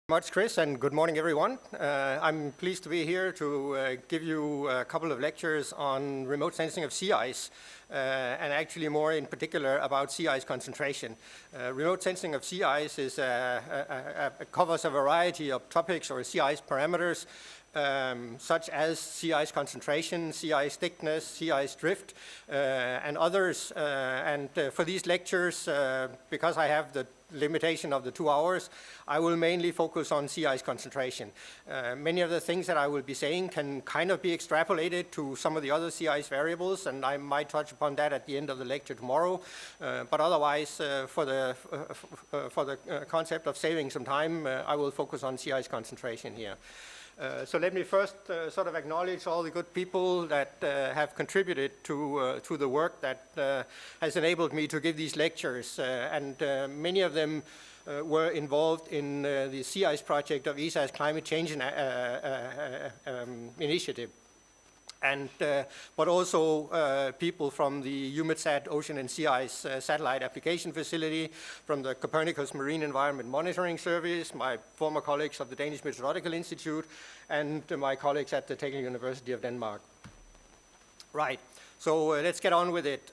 Much, Chris, and good morning, everyone. I'm pleased to be here to give you a couple of lectures on remote sensing of sea ice, and actually more in particular about sea ice concentration. Remote sensing of sea ice covers a variety of topics or sea ice parameters, such as sea ice concentration, sea ice thickness, sea ice drift, and others. For these lectures, because I have the limitation of the 2 hours, I will mainly focus on sea ice concentration. Many of the things that I will be saying can kind of be extrapolated to some of the other sea ice variables, and I might touch upon that at the end of the lecture tomorrow. But otherwise, for the concept of saving some time, I will focus on sea ice concentration here. So let me first sort of acknowledge all the good people that have contributed to the work that has enabled me to give these lectures. Many of them were involved in the sea ice project of ESA's climate change initiative. But also people from the EUMETSAT Ocean and Sea Ice Satellite Application Facility, from the Copernicus Marine Environment Monitoring Service, my former colleagues of the Danish Meteorological Institute, and my colleagues at the Technical University of Denmark. Right. So let's get on with it.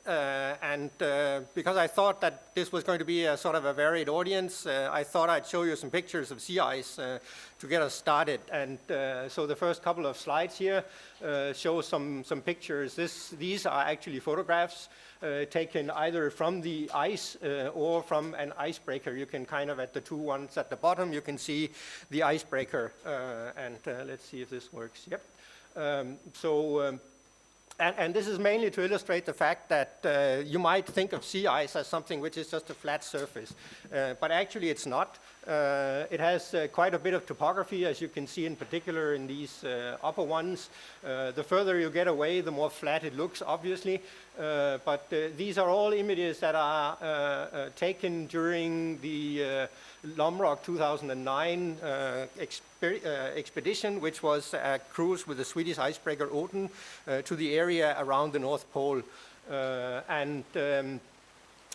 Because I thought that this was going to be a sort of a varied audience, I thought I'd show you some pictures of sea ice to get us started. So the first couple of slides here show some pictures. These are actually photographs taken either from the ice or from an icebreaker. You can kind of, at the two ones at the bottom, you can see the icebreaker. Let's see if this works. Yep. And this is mainly to illustrate the fact that you might think of sea ice as something which is just a flat surface, but actually it's not. It has quite a bit of topography, as you can see in particular in these upper ones. The further you get away, the more flat it looks, obviously. But these are all images that are taken during the Lomrock 2009 expedition, which was a cruise with the Swedish icebreaker Oden to the area around the North Pole.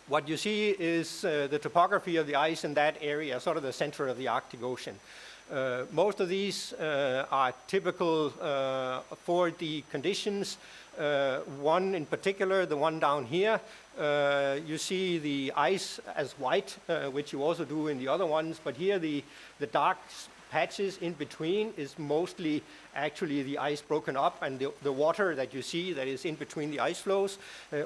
What you see is the topography of the ice in that area, sort of the center of the Arctic Ocean. Most of these are typical for the conditions. One in particular, the one down here, you see the ice as white, which you also do in the other ones, but here the dark patches in between is mostly actually the ice broken up and the water that you see that is in between the ice flows.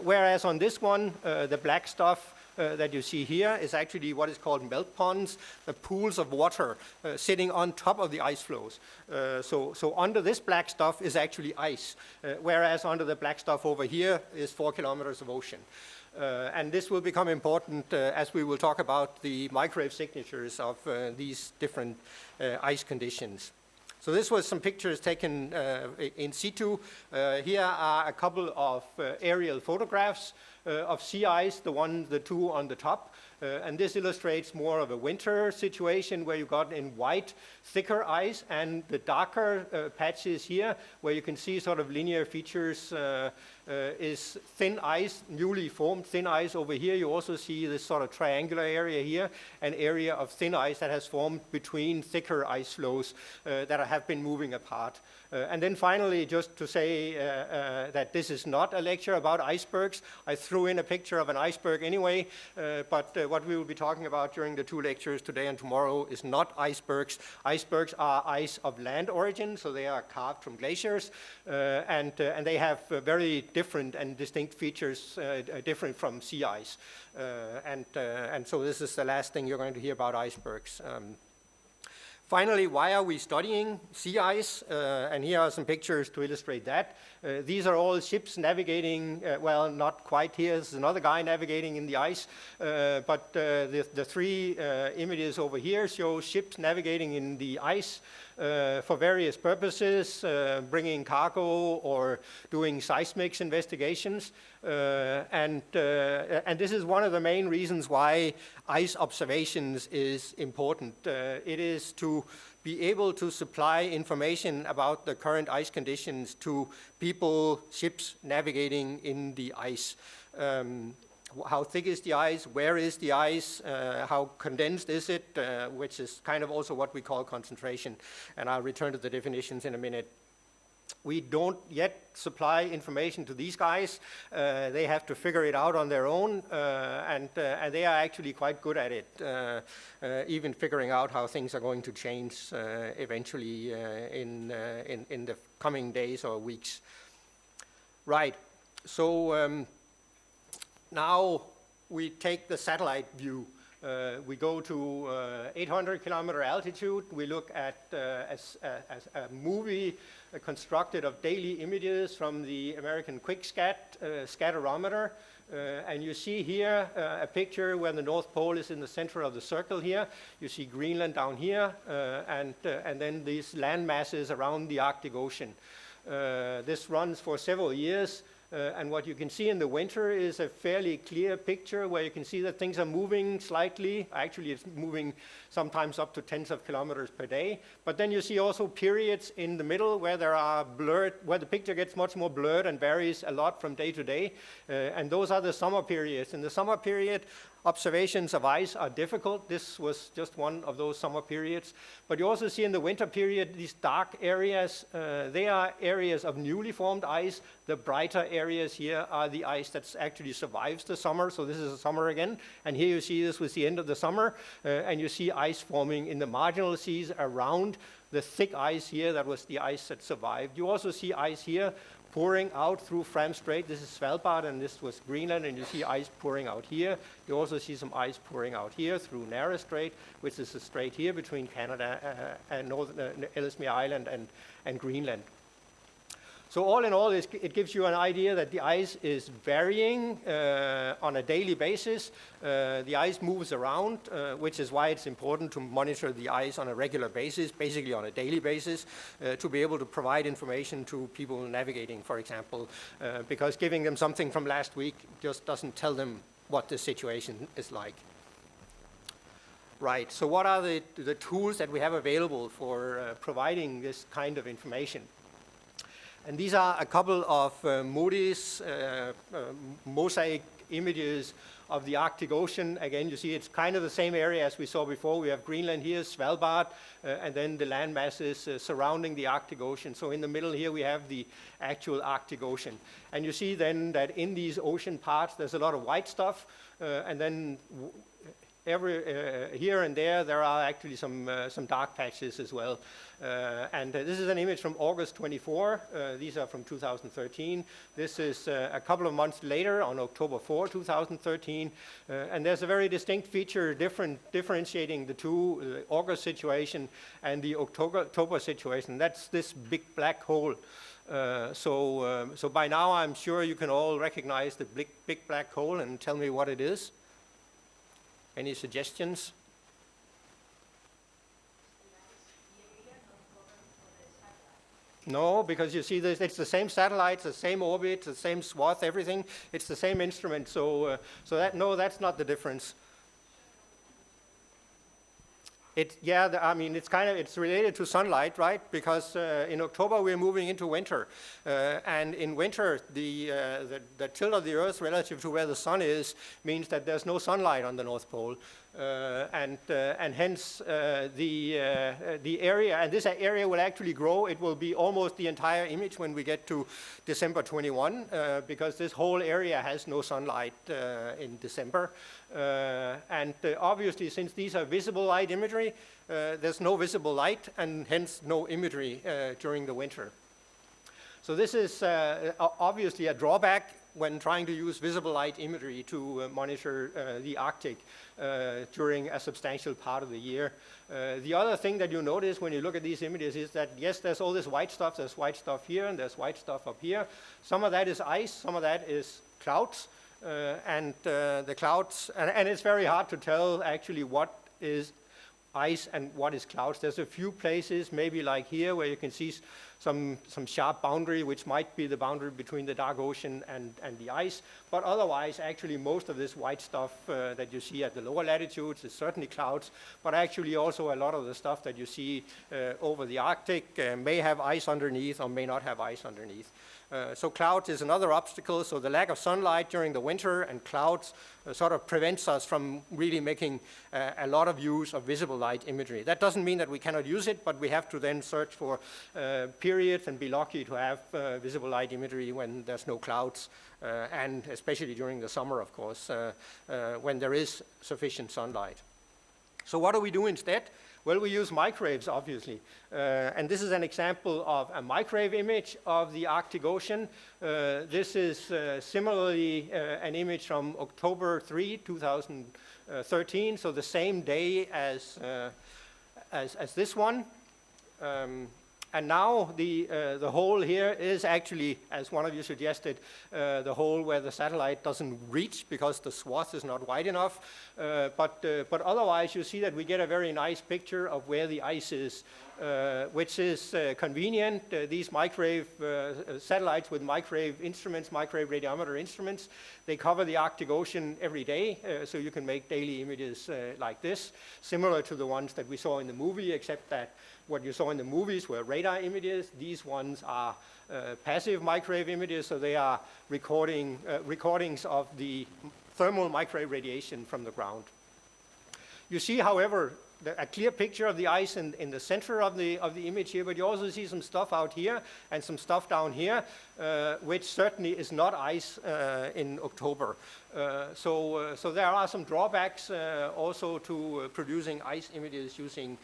Whereas on this one, the black stuff that you see here is actually what is called melt ponds, the pools of water sitting on top of the ice flows. So under this black stuff is actually ice, whereas under the black stuff over here is 4 kilometers of ocean. And this will become important as we will talk about the microwave signatures of these different ice conditions. So this was some pictures taken in situ. Here are a couple of aerial photographs of sea ice, the two on the top. And this illustrates more of a winter situation where you got in white, thicker ice, and the darker patches here, where you can see sort of linear features, is thin ice, newly formed thin ice. Over here you also see this sort of triangular area here, an area of thin ice that has formed between thicker ice flows that have been moving apart. And then finally, just to say that this is not a lecture about icebergs. I threw in a picture of an iceberg anyway, but what we will be talking about during the two lectures today and tomorrow is not icebergs. Icebergs are ice of land origin, so they are carved from glaciers, and they have very different and distinct features, different from sea ice. And so this is the last thing you're going to hear about icebergs. Finally, why are we studying sea ice? And here are some pictures to illustrate that. These are all ships navigating, well, not quite here. There's another guy navigating in the ice. But the three images over here show ships navigating in the ice for various purposes, bringing cargo or doing seismics investigations. And this is one of the main reasons why ice observations is important. It is to be able to supply information about the current ice conditions to people, ships navigating in the ice. how thick is the ice, where is the ice, how condensed is it, which is kind of also what we call concentration. And I'll return to the definitions in a minute. We don't yet supply information to these guys. They have to figure it out on their own, and they are actually quite good at it, even figuring out how things are going to change eventually in the coming days or weeks. Right, so now we take the satellite view. We go to 800 kilometer altitude. We look at a movie constructed of daily images from the American QuickSat scatterometer. And you see here a picture where the North Pole is in the center of the circle here. You see Greenland down here, and then these land masses around the Arctic Ocean. This runs for several years. And what you can see in the winter is a fairly clear picture where you can see that things are moving slightly. Actually, it's moving sometimes up to tens of kilometers per day. But then you see also periods in the middle where there are blurred, where the picture gets much more blurred and varies a lot from day to day. And those are the summer periods. In the summer period, observations of ice are difficult. This was just one of those summer periods. But you also see in the winter period these dark areas. They are areas of newly formed ice. The brighter areas here are the ice that actually survives the summer. So this is the summer again. And here you see this was the end of the summer. And you see ice forming in the marginal seas around the thick ice here. That was the ice that survived. You also see ice here pouring out through Fram Strait. This is Svalbard, and this was Greenland, and you see ice pouring out here. You also see some ice pouring out here through Narrow Strait, which is the strait here between Canada and Ellesmere Island and Greenland. So all in all, it gives you an idea that the ice is varying on a daily basis. The ice moves around, which is why it's important to monitor the ice on a regular basis, basically on a daily basis, to be able to provide information to people navigating, for example, because giving them something from last week just doesn't tell them what the situation is like. Right, so what are the tools that we have available for providing this kind of information? And these are a couple of Moody's mosaic images of the Arctic Ocean. Again, you see it's kind of the same area as we saw before. We have Greenland here, Svalbard, and then the land masses surrounding the Arctic Ocean. So in the middle here we have the actual Arctic Ocean. And you see then that in these ocean parts there's a lot of white stuff, and then here and there are actually some dark patches as well. And this is an image from August 24. These are from 2013. This is a couple of months later on October 4, 2013. And there's a very distinct feature differentiating the two, the August situation and the October situation. That's this big black hole. So by now I'm sure you can all recognize the big black hole and tell me what it is. Any suggestions? No, because you see this, it's the same satellites, the same orbit, the same swath, everything. It's the same instrument. So that's not the difference. It's related to sunlight, right? Because in October we're moving into winter, and in winter the tilt of the Earth relative to where the sun is means that there's no sunlight on the North Pole, and hence the area, and this area will actually grow. It will be almost the entire image when we get to December 21, because this whole area has no sunlight in December. Obviously, since these are visible light imagery, there's no visible light and hence no imagery during the winter. So this is obviously a drawback when trying to use visible light imagery to monitor the Arctic during a substantial part of the year. The other thing that you notice when you look at these images is that, yes, there's all this white stuff. There's white stuff here and there's white stuff up here. Some of that is ice, some of that is clouds. The clouds, and it's very hard to tell actually what is ice and what is clouds. There's a few places, maybe like here, where you can see some sharp boundary, which might be the boundary between the dark ocean and the ice. But otherwise, actually, most of this white stuff that you see at the lower latitudes is certainly clouds, but actually also a lot of the stuff that you see over the Arctic may have ice underneath or may not have ice underneath. So clouds is another obstacle. So the lack of sunlight during the winter and clouds sort of prevents us from really making a lot of use of visible light imagery. That doesn't mean that we cannot use it, but we have to then search for periods and be lucky to have visible light imagery when there's no clouds, and especially during the summer, of course, when there is sufficient sunlight. So what do we do instead? Well, we use microwaves, obviously. And this is an example of a microwave image of the Arctic Ocean. This is similarly an image from October 3, 2013, so the same day as this one. And now the hole here is actually, as one of you suggested, the hole where the satellite doesn't reach because the swath is not wide enough. But otherwise, you see that we get a very nice picture of where the ice is, which is convenient. These microwave satellites with microwave instruments, microwave radiometer instruments, they cover the Arctic Ocean every day, so you can make daily images like this, similar to the ones that we saw in the movie, except that what you saw in the movies were radar images. These ones are passive microwave images, so they are recordings of the thermal microwave radiation from the ground. You see, however, a clear picture of the ice in the center of the image here, but you also see some stuff out here and some stuff down here, which certainly is not ice in October. So there are some drawbacks also to producing ice images using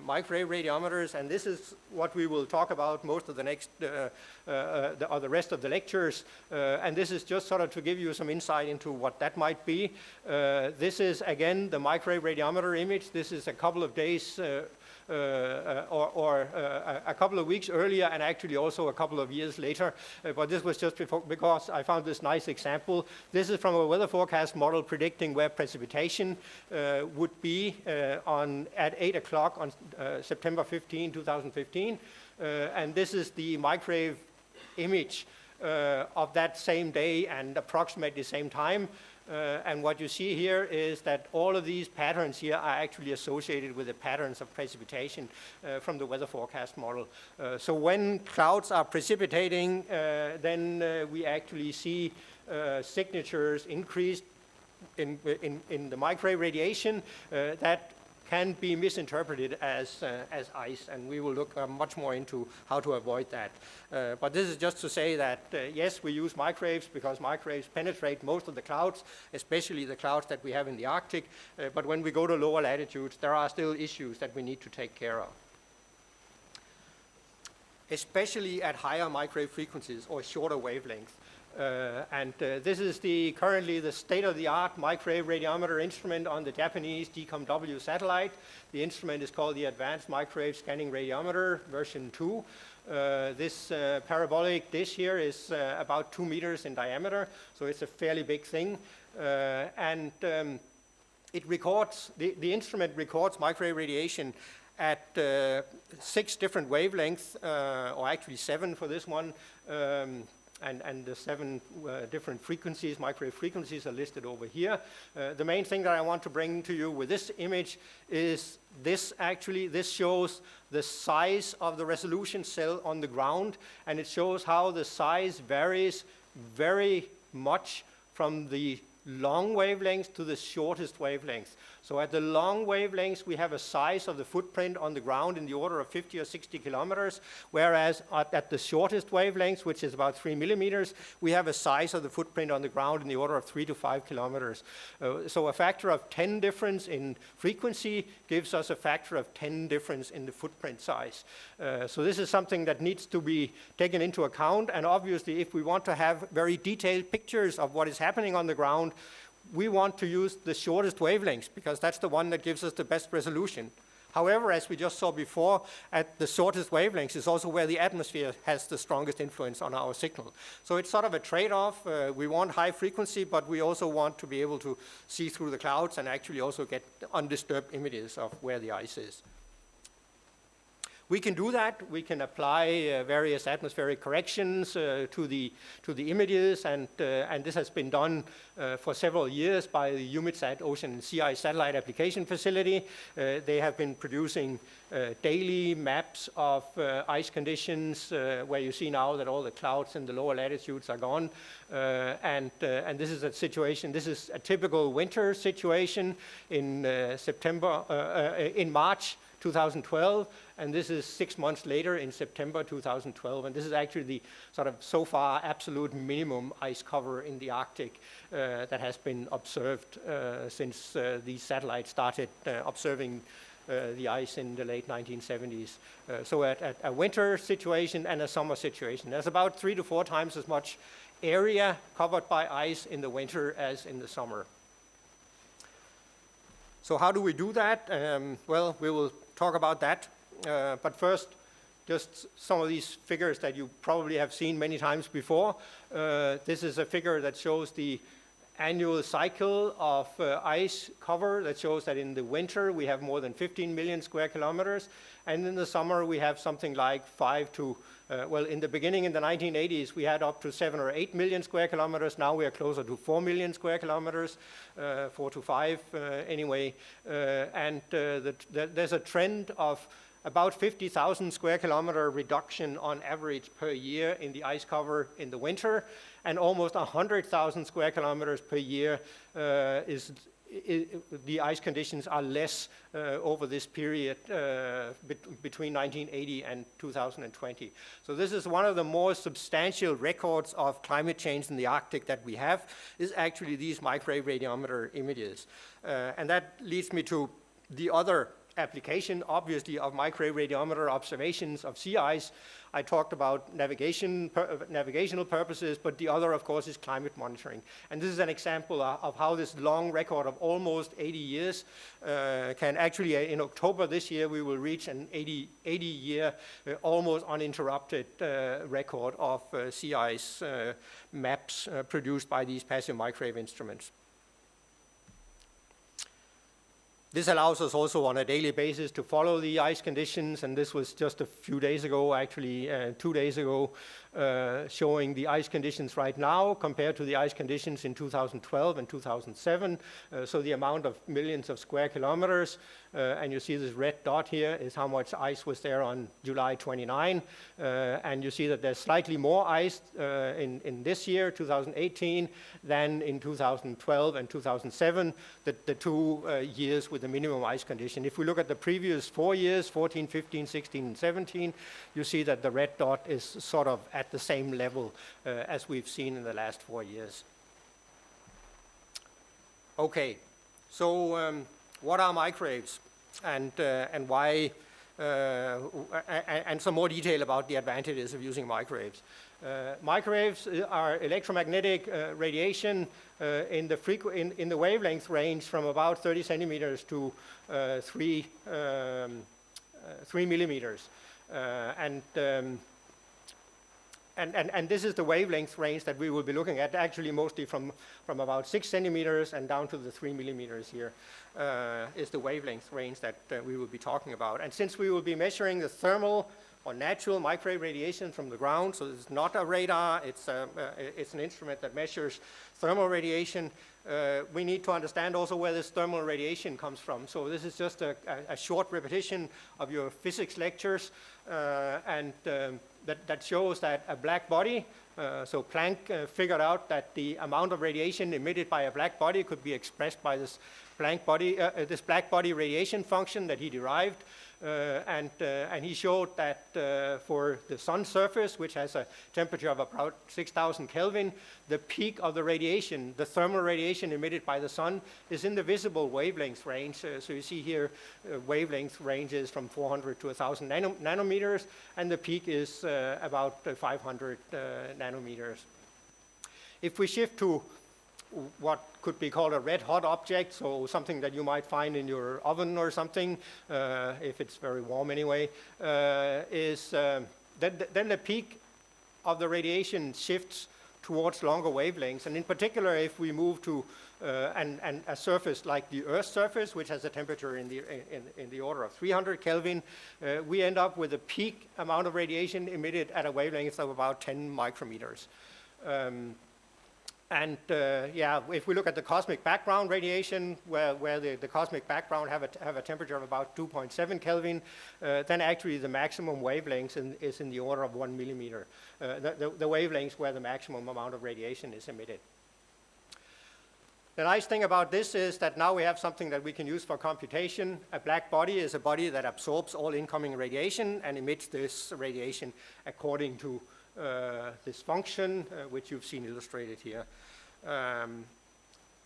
microwave radiometers, and this is what we will talk about most of the next, or the rest of the lectures, and this is just sort of to give you some insight into what that might be. This is, again, the microwave radiometer image. This is a couple of days or a couple of weeks earlier, and actually also a couple of years later. But this was just because I found this nice example. This is from a weather forecast model predicting where precipitation would be at 8 o'clock on September 15, 2015. And this is the microwave image of that same day and approximately the same time. And what you see here is that all of these patterns here are actually associated with the patterns of precipitation from the weather forecast model. So when clouds are precipitating, then we actually see signatures increased in the microwave radiation that can be misinterpreted as ice, and we will look much more into how to avoid that. But this is just to say that, yes, we use microwaves because microwaves penetrate most of the clouds, especially the clouds that we have in the Arctic, but when we go to lower latitudes, there are still issues that we need to take care of, especially at higher microwave frequencies or shorter wavelengths. This is currently the state-of-the-art microwave radiometer instrument on the Japanese DCOM-W satellite. The instrument is called the Advanced Microwave Scanning Radiometer version 2. This parabolic dish here is about 2 meters in diameter, so it's a fairly big thing. It records, the instrument records microwave radiation at 6 different wavelengths, or actually 7 for this one. And the 7 different frequencies, microwave frequencies, are listed over here. The main thing that I want to bring to you with this image is this. Actually, this shows the size of the resolution cell on the ground, and it shows how the size varies very much from the long wavelengths to the shortest wavelengths. So at the long wavelengths, we have a size of the footprint on the ground in the order of 50 or 60 kilometers, whereas at the shortest wavelengths, which is about 3 millimeters, we have a size of the footprint on the ground in the order of 3 to 5 kilometers. So a factor of 10 difference in frequency gives us a factor of 10 difference in the footprint size. So this is something that needs to be taken into account, and obviously if we want to have very detailed pictures of what is happening on the ground, we want to use the shortest wavelengths because that's the one that gives us the best resolution. However, as we just saw before, at the shortest wavelengths is also where the atmosphere has the strongest influence on our signal. So it's sort of a trade-off. We want high frequency, but we also want to be able to see through the clouds and actually also get undisturbed images of where the ice is. We can do that. We can apply various atmospheric corrections to the images, and this has been done for several years by the EUMETSAT Ocean and Sea Ice Satellite Application Facility. They have been producing daily maps of ice conditions, where you see now that all the clouds in the lower latitudes are gone, and this is a situation. This is a typical winter situation in in March 2012, and this is 6 months later in September 2012, and this is actually the sort of so far absolute minimum ice cover in the Arctic that has been observed since these satellites started observing the ice in the late 1970s. So at a winter situation and a summer situation, there's about 3 to 4 times as much area covered by ice in the winter as in the summer. So how do we do that? Well, we will talk about that. But first, just some of these figures that you probably have seen many times before. This is a figure that shows the annual cycle of ice cover, that shows that in the winter we have more than 15 million square kilometers, and in the summer we have something like 5 to, well, in the beginning, in the 1980s, we had up to 7 or 8 million square kilometers. Now we are closer to 4 million square kilometers, 4 to 5 anyway, and there's a trend of about 50,000 square kilometer reduction on average per year in the ice cover in the winter, and almost 100,000 square kilometers per year the ice conditions are less over this period between 1980 and 2020. So this is one of the more substantial records of climate change in the Arctic that we have, is actually these microwave radiometer images. And that leads me to the other application, obviously, of microwave radiometer observations of sea ice. I talked about navigational purposes, but the other, of course, is climate monitoring. And this is an example of how this long record of almost 80 years can actually, in October this year, we will reach an 80-year, almost uninterrupted record of sea ice maps produced by these passive microwave instruments. This allows us also on a daily basis to follow the ice conditions, and this was just a few days ago, actually 2 days ago, showing the ice conditions right now compared to the ice conditions in 2012 and 2007. So the amount of millions of square kilometers, and you see this red dot here is how much ice was there on July 29, and you see that there's slightly more ice in this year, 2018, than in 2012 and 2007, the 2 years with the minimum ice condition. If we look at the previous 4 years, 14, 15, 16, and 17, you see that the red dot is sort of at the same level as we've seen in the last 4 years. Okay, so what are microwaves, and why, and some more detail about the advantages of using microwaves. Microwaves are electromagnetic radiation in the wavelength range from about 30 centimeters to 3 millimeters, and this is the wavelength range that we will be looking at, actually mostly from about 6 centimeters and down to the 3 millimeters here is the wavelength range that we will be talking about. And since we will be measuring the thermal or natural microwave radiation from the ground, so it's not a radar, it's an instrument that measures thermal radiation, we need to understand also where this thermal radiation comes from. So this is just a short repetition of your physics lectures, and that shows that a black body, so Planck figured out that the amount of radiation emitted by a black body could be expressed by this black body radiation function that he derived, and he showed that for the sun's surface, which has a temperature of about 6,000 Kelvin, the peak of the radiation, the thermal radiation emitted by the sun, is in the visible wavelength range. So you see here wavelength ranges from 400 to 1,000 nanometers, and the peak is about 500 nanometers. If we shift to what could be called a red hot object, so something that you might find in your oven or something, if it's very warm anyway, then the peak of the radiation shifts towards longer wavelengths. And in particular, if we move to a surface like the Earth's surface, which has a temperature in the order of 300 Kelvin, we end up with a peak amount of radiation emitted at a wavelength of about 10 micrometers. If we look at the cosmic background radiation, where the cosmic background have a temperature of about 2.7 Kelvin, then actually the maximum wavelength is in the order of 1 millimeter, the wavelengths where the maximum amount of radiation is emitted. The nice thing about this is that now we have something that we can use for computation. A black body is a body that absorbs all incoming radiation and emits this radiation according to this function, which you've seen illustrated here.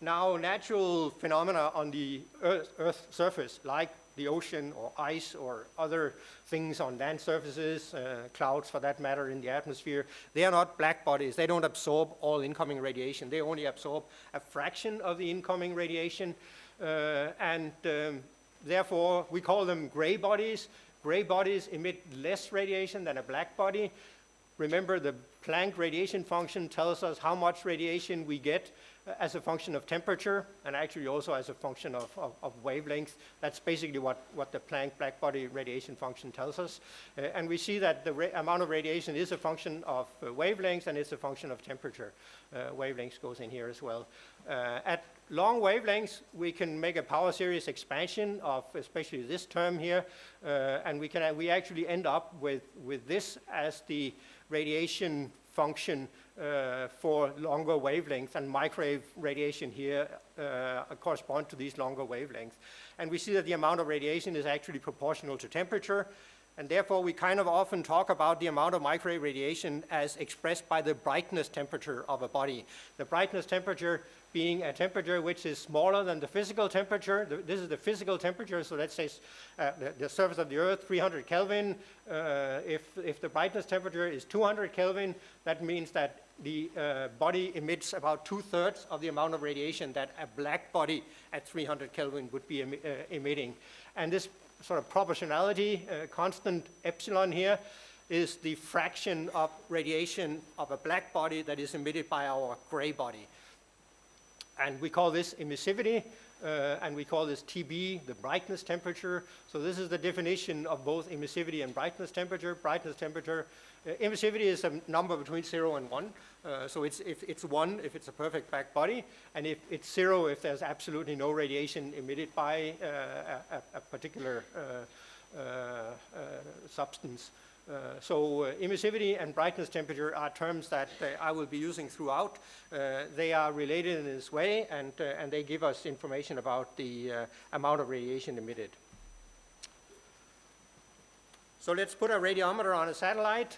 Now, natural phenomena on the Earth's surface, like the ocean or ice or other things on land surfaces, clouds for that matter in the atmosphere, they are not black bodies. They don't absorb all incoming radiation. They only absorb a fraction of the incoming radiation, therefore we call them gray bodies. Gray bodies emit less radiation than a black body. Remember, the Planck radiation function tells us how much radiation we get as a function of temperature, and actually also as a function of wavelength. That's basically what the Planck black body radiation function tells us. And we see that the amount of radiation is a function of wavelength, and it's a function of temperature. Wavelengths goes in here as well. At long wavelengths, we can make a power series expansion of especially this term here, and we actually end up with this as the radiation function for longer wavelengths, and microwave radiation here correspond to these longer wavelengths. And we see that the amount of radiation is actually proportional to temperature, and therefore we kind of often talk about the amount of microwave radiation as expressed by the brightness temperature of a body. The brightness temperature being a temperature which is smaller than the physical temperature. This is the physical temperature, so let's say the surface of the Earth, 300 Kelvin. If the brightness temperature is 200 Kelvin, that means that the body emits about 2/3 of the amount of radiation that a black body at 300 Kelvin would be emitting. And this sort of proportionality, constant epsilon here, is the fraction of radiation of a black body that is emitted by our gray body. And we call this emissivity, and we call this TB, the brightness temperature. So this is the definition of both emissivity and brightness temperature. Brightness temperature, emissivity is a number between 0 and 1. So it's 1 if it's a perfect black body, and if it's 0 if there's absolutely no radiation emitted by a particular substance. So emissivity and brightness temperature are terms that I will be using throughout. They are related in this way, and they give us information about the amount of radiation emitted. So let's put a radiometer on a satellite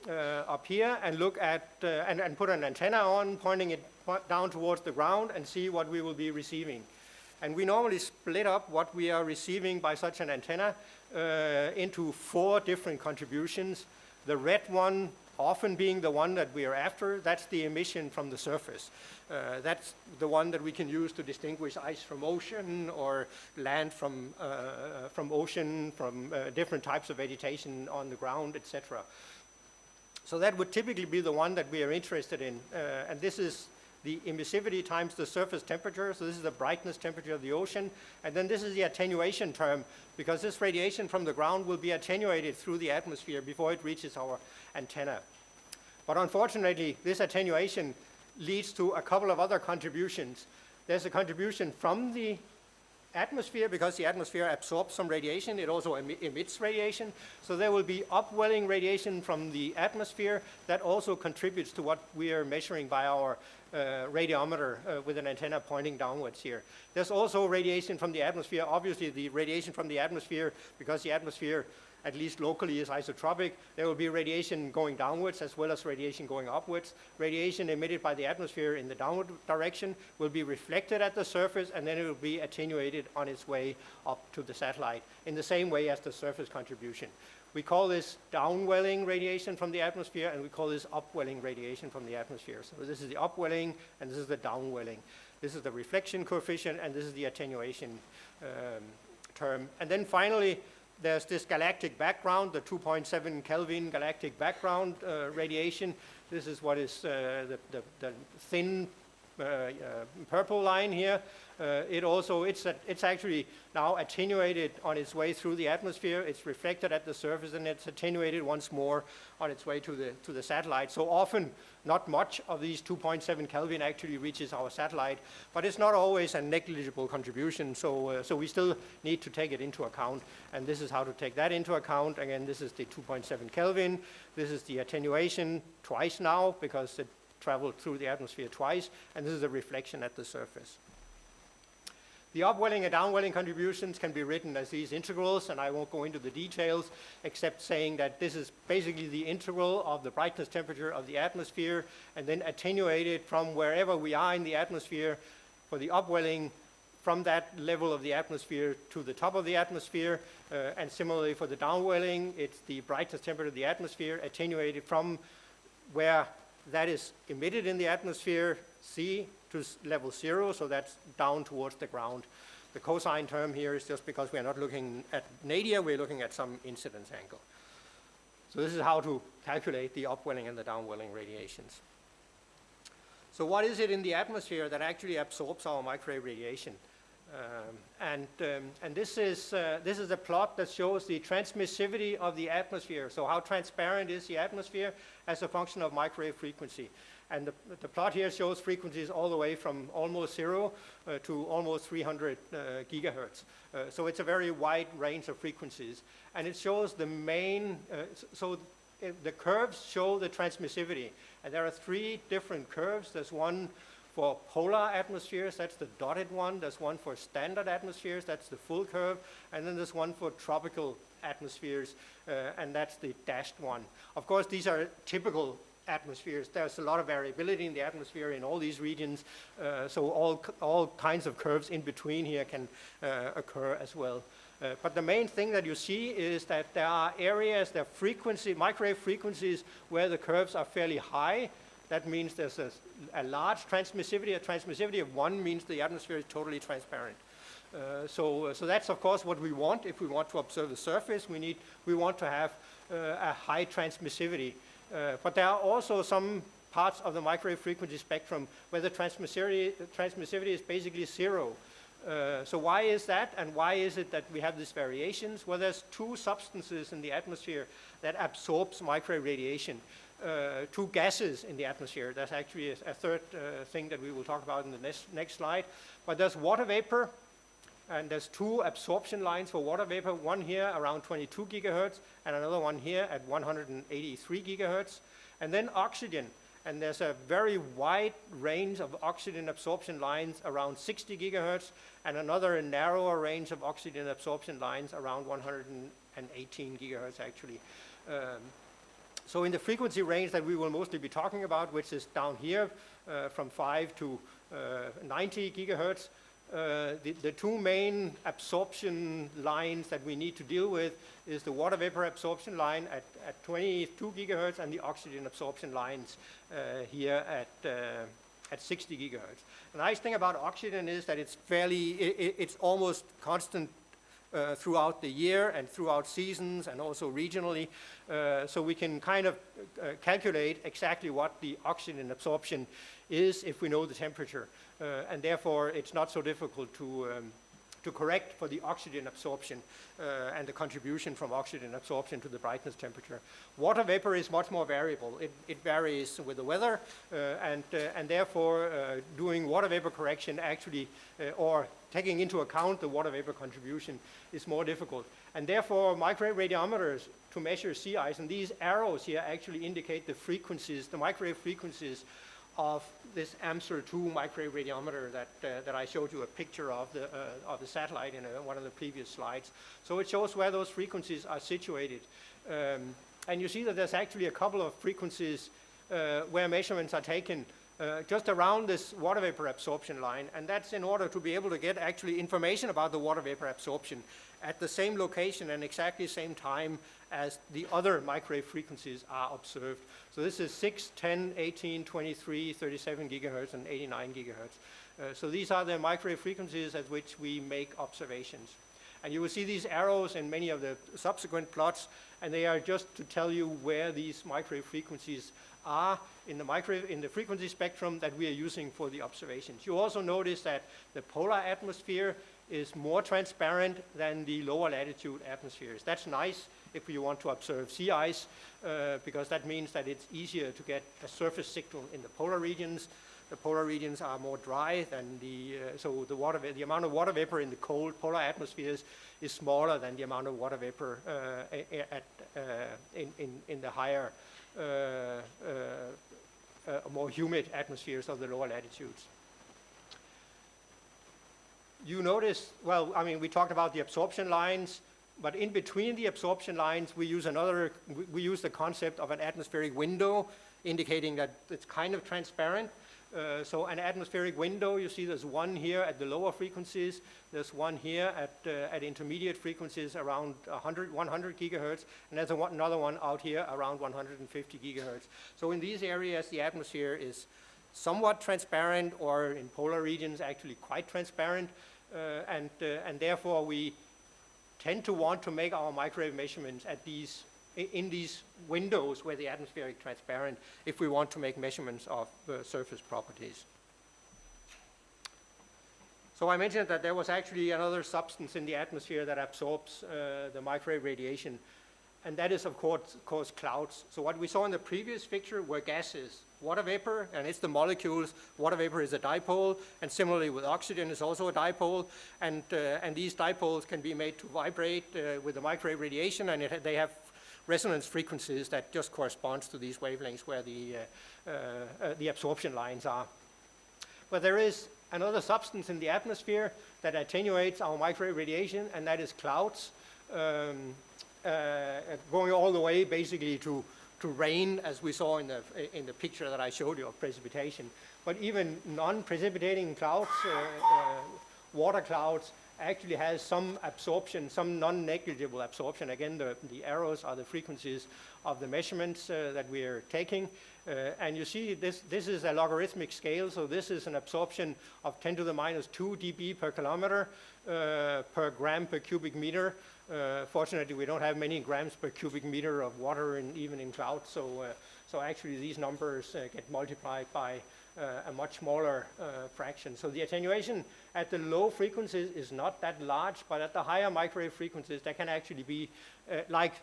up here and look at, and put an antenna on, pointing it down towards the ground and see what we will be receiving. And we normally split up what we are receiving by such an antenna into 4 different contributions. The red one often being the one that we are after, that's the emission from the surface. That's the one that we can use to distinguish ice from ocean, or land from ocean, from different types of vegetation on the ground, etc. So that would typically be the one that we are interested in, and this is the emissivity times the surface temperature. So this is the brightness temperature of the ocean. And then this is the attenuation term, because this radiation from the ground will be attenuated through the atmosphere before it reaches our antenna. But unfortunately, this attenuation leads to a couple of other contributions. There's a contribution from the atmosphere, because the atmosphere absorbs some radiation. It also emits radiation. So there will be upwelling radiation from the atmosphere that also contributes to what we are measuring by our radiometer with an antenna pointing downwards here. There's also radiation from the atmosphere. Obviously, the radiation from the atmosphere, because the atmosphere, at least locally, is isotropic, there will be radiation going downwards as well as radiation going upwards. Radiation emitted by the atmosphere in the downward direction will be reflected at the surface, and then it will be attenuated on its way up to the satellite in the same way as the surface contribution. We call this downwelling radiation from the atmosphere, and we call this upwelling radiation from the atmosphere. So this is the upwelling, and this is the downwelling. This is the reflection coefficient, and this is the attenuation term. And then finally, there's this galactic background, the 2.7 Kelvin galactic background radiation. This is what is the thin purple line here. It's actually now attenuated on its way through the atmosphere. It's reflected at the surface, and it's attenuated once more on its way to the satellite. So often, not much of these 2.7 Kelvin actually reaches our satellite, but it's not always a negligible contribution. So we still need to take it into account, and this is how to take that into account. Again, this is the 2.7 Kelvin. This is the attenuation twice now because it traveled through the atmosphere twice, and this is a reflection at the surface. The upwelling and downwelling contributions can be written as these integrals, and I won't go into the details except saying that this is basically the integral of the brightness temperature of the atmosphere and then attenuated from wherever we are in the atmosphere for the upwelling from that level of the atmosphere to the top of the atmosphere, and similarly for the downwelling, it's the brightness temperature of the atmosphere attenuated from where that is emitted in the atmosphere, C, to level 0, so that's down towards the ground. The cosine term here is just because we are not looking at nadir, we're looking at some incidence angle. So this is how to calculate the upwelling and the downwelling radiations. So what is it in the atmosphere that actually absorbs our microwave radiation? And this is a plot that shows the transmissivity of the atmosphere. So how transparent is the atmosphere as a function of microwave frequency? And the plot here shows frequencies all the way from almost 0 to almost 300 gigahertz. So it's a very wide range of frequencies. And it shows the main, the curves show the transmissivity. And there are 3 different curves. There's one for polar atmospheres, that's the dotted one. There's one for standard atmospheres, that's the full curve. And then there's one for tropical atmospheres, and that's the dashed one. Of course, these are typical atmospheres. There's a lot of variability in the atmosphere in all these regions, so all kinds of curves in between here can occur as well. But the main thing that you see is that there are areas, there are microwave frequencies where the curves are fairly high. That means there's a large transmissivity. A transmissivity of 1 means the atmosphere is totally transparent. So that's of course what we want. If we want to observe the surface, we want to have a high transmissivity. But there are also some parts of the microwave frequency spectrum where the transmissivity is basically 0. So why is that, and why is it that we have these variations? Well, there's 2 substances in the atmosphere that absorbs microwave radiation. 2 gases in the atmosphere. That's actually a third thing that we will talk about in the next slide. But there's water vapor, and there's 2 absorption lines for water vapor, one here around 22 gigahertz, and another one here at 183 gigahertz. And then oxygen, and there's a very wide range of oxygen absorption lines around 60 gigahertz, and another narrower range of oxygen absorption lines around 118 gigahertz actually. So in the frequency range that we will mostly be talking about, which is down here from 5 to 90 gigahertz, the 2 main absorption lines that we need to deal with is the water vapor absorption line at 22 gigahertz and the oxygen absorption lines here at 60 gigahertz. The nice thing about oxygen is that it's almost constant throughout the year and throughout seasons and also regionally. So we can kind of calculate exactly what the oxygen absorption is if we know the temperature. And therefore, it's not so difficult to correct for the oxygen absorption and the contribution from oxygen absorption to the brightness temperature. Water vapor is much more variable. It varies with the weather, and therefore doing water vapor correction actually, or taking into account the water vapor contribution is more difficult. And therefore, microwave radiometers to measure sea ice, and these arrows here actually indicate the frequencies, the microwave frequencies of this AMSR-2 microwave radiometer that I showed you a picture of the satellite in one of the previous slides. So it shows where those frequencies are situated. And you see that there's actually a couple of frequencies where measurements are taken just around this water vapor absorption line, and that's in order to be able to get actually information about the water vapor absorption at the same location and exactly same time as the other microwave frequencies are observed. So this is 6, 10, 18, 23, 37 gigahertz, and 89 gigahertz. So these are the microwave frequencies at which we make observations. And you will see these arrows in many of the subsequent plots, and they are just to tell you where these microwave frequencies are in the frequency spectrum that we are using for the observations. You also notice that the polar atmosphere is more transparent than the lower latitude atmospheres. That's nice if you want to observe sea ice, because that means that it's easier to get a surface signal in the polar regions. The polar regions are more dry than so the amount of water vapor in the cold polar atmospheres is smaller than the amount of water vapor in the higher, more humid atmospheres of the lower latitudes. You notice, well, I mean, we talked about the absorption lines, but in between the absorption lines, we use the concept of an atmospheric window, indicating that it's kind of transparent. So an atmospheric window, you see there's one here at the lower frequencies, there's one here at intermediate frequencies around 100 gigahertz, and there's another one out here around 150 gigahertz. So in these areas, the atmosphere is somewhat transparent, or in polar regions, actually quite transparent, and therefore we tend to want to make our microwave measurements in these windows where the atmosphere is transparent if we want to make measurements of surface properties. So I mentioned that there was actually another substance in the atmosphere that absorbs the microwave radiation, and that is of course clouds. So what we saw in the previous picture were gases. Water vapor, and it's the molecules. Water vapor is a dipole, and similarly with oxygen is also a dipole, and these dipoles can be made to vibrate with the microwave radiation, and they have resonance frequencies that just corresponds to these wavelengths where the absorption lines are. But there is another substance in the atmosphere that attenuates our microwave radiation, and that is clouds, going all the way basically to rain, as we saw in the picture that I showed you of precipitation. But even non-precipitating clouds, water clouds, actually has some absorption, some non-negligible absorption. Again, the arrows are the frequencies of the measurements that we are taking. And you see this is a logarithmic scale, so this is an absorption of 10 to the minus 2 dB per kilometer per gram per cubic meter. Fortunately, we don't have many grams per cubic meter of water even in clouds, so actually these numbers get multiplied by a much smaller fraction. So the attenuation at the low frequencies is not that large, but at the higher microwave frequencies, that can actually be like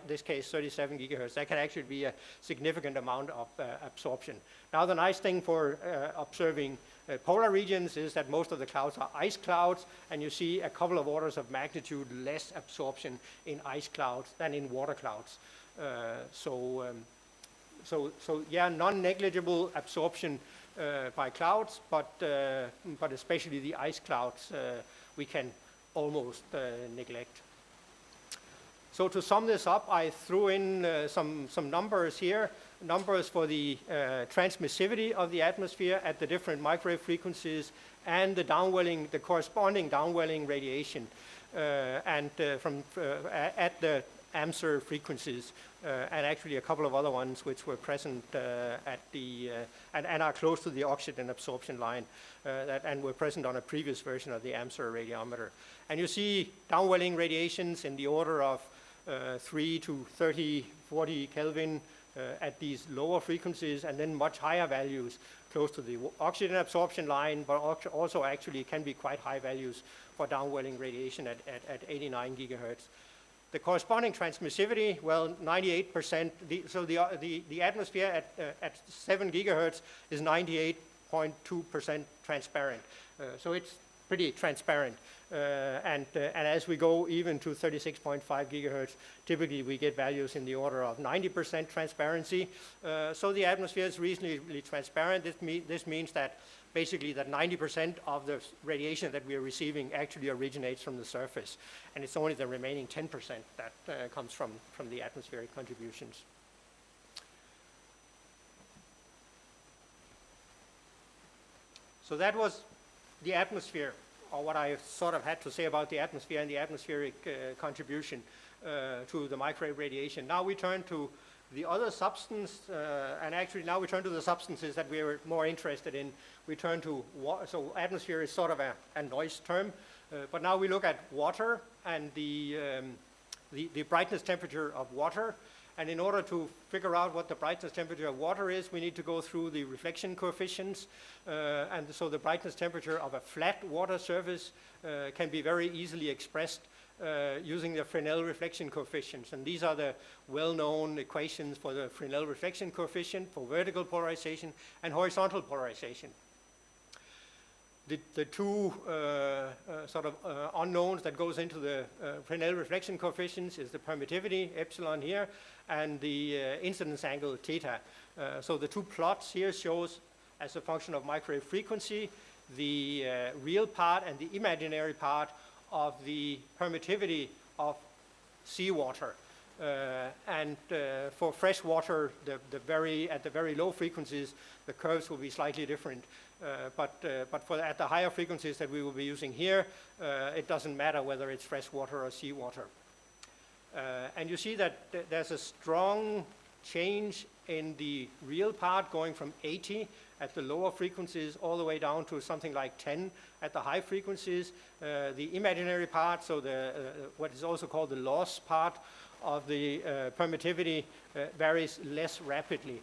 this case 37 gigahertz, that can actually be a significant amount of absorption. Now the nice thing for observing polar regions is that most of the clouds are ice clouds, and you see a couple of orders of magnitude less absorption in ice clouds than in water clouds. So yeah, non-negligible absorption by clouds, but especially the ice clouds we can almost neglect. So to sum this up, I threw in some numbers here, numbers for the transmissivity of the atmosphere at the different microwave frequencies and the corresponding downwelling radiation at the AMSR frequencies, and actually a couple of other ones which were present and are close to the oxygen absorption line and were present on a previous version of the AMSR radiometer. And you see downwelling radiations in the order of 3 to 30, 40 Kelvin at these lower frequencies, and then much higher values close to the oxygen absorption line, but also actually can be quite high values for downwelling radiation at 89 gigahertz. The corresponding transmissivity, well, 98%. So the atmosphere at 7 gigahertz is 98.2% transparent. So it's pretty transparent. And as we go even to 36.5 gigahertz, typically we get values in the order of 90% transparency. So the atmosphere is reasonably transparent. This means that basically that 90% of the radiation that we are receiving actually originates from the surface, and it's only the remaining 10% that comes from the atmospheric contributions. So that was the atmosphere, or what I sort of had to say about the atmosphere and the atmospheric contribution to the microwave radiation. Now we turn to the other substance, and actually now we turn to the substances that we are more interested in. We turn to so atmosphere is sort of a noise term. But now we look at water and the brightness temperature of water. And in order to figure out what the brightness temperature of water is, we need to go through the reflection coefficients. And so the brightness temperature of a flat water surface can be very easily expressed using the Fresnel reflection coefficients. And these are the well-known equations for the Fresnel reflection coefficient for vertical polarization and horizontal polarization. The two unknowns that goes into the Fresnel reflection coefficients is the permittivity, epsilon here, and the incidence angle, theta. So the two plots here shows, as a function of microwave frequency, the real part and the imaginary part of the permittivity of seawater. For fresh water, at the very low frequencies, the curves will be slightly different. But at the higher frequencies that we will be using here, it doesn't matter whether it's fresh water or seawater. And you see that there's a strong change in the real part going from 80 at the lower frequencies all the way down to something like 10 at the high frequencies. The imaginary part, so what is also called the loss part of the permittivity, varies less rapidly.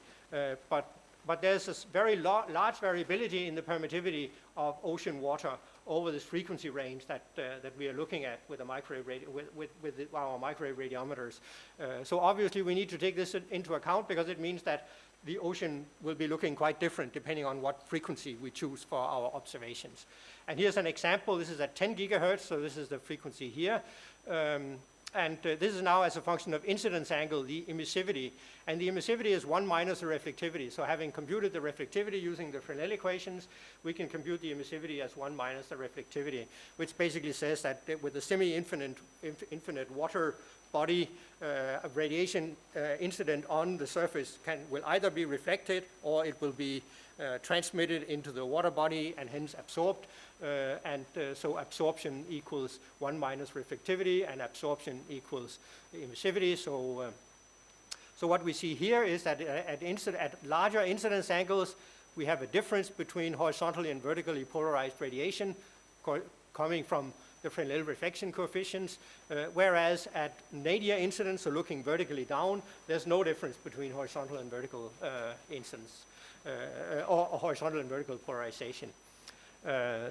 But there's a very large variability in the permittivity of ocean water over this frequency range that we are looking at with, with our microwave radiometers. So obviously we need to take this into account, because it means that the ocean will be looking quite different depending on what frequency we choose for our observations. And here's an example. This is at 10 gigahertz, so this is the frequency here. This is now as a function of incidence angle, the emissivity. And the emissivity is 1 minus the reflectivity. So having computed the reflectivity using the Fresnel equations, we can compute the emissivity as 1 minus the reflectivity, which basically says that with a semi-infinite water body, a radiation incident on the surface will either be reflected or it will be transmitted into the water body and hence absorbed. So absorption equals 1 minus reflectivity, and absorption equals emissivity. So what we see here is that at larger incidence angles, we have a difference between horizontally and vertically polarized radiation coming from the Fresnel reflection coefficients, whereas at nadir incidence, so looking vertically down, there's no difference between horizontal and vertical incidence, or horizontal and vertical polarization.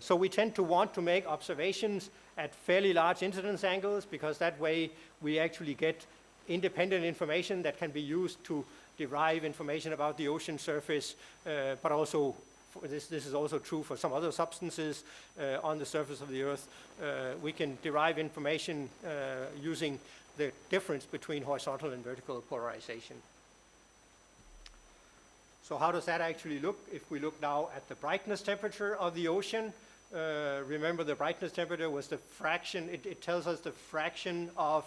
So we tend to want to make observations at fairly large incidence angles, because that way we actually get independent information that can be used to derive information about the ocean surface, but also this is also true for some other substances on the surface of the Earth. We can derive information using the difference between horizontal and vertical polarization. So how does that actually look? If we look now at the brightness temperature of the ocean, remember the brightness temperature was the fraction, it tells us the fraction of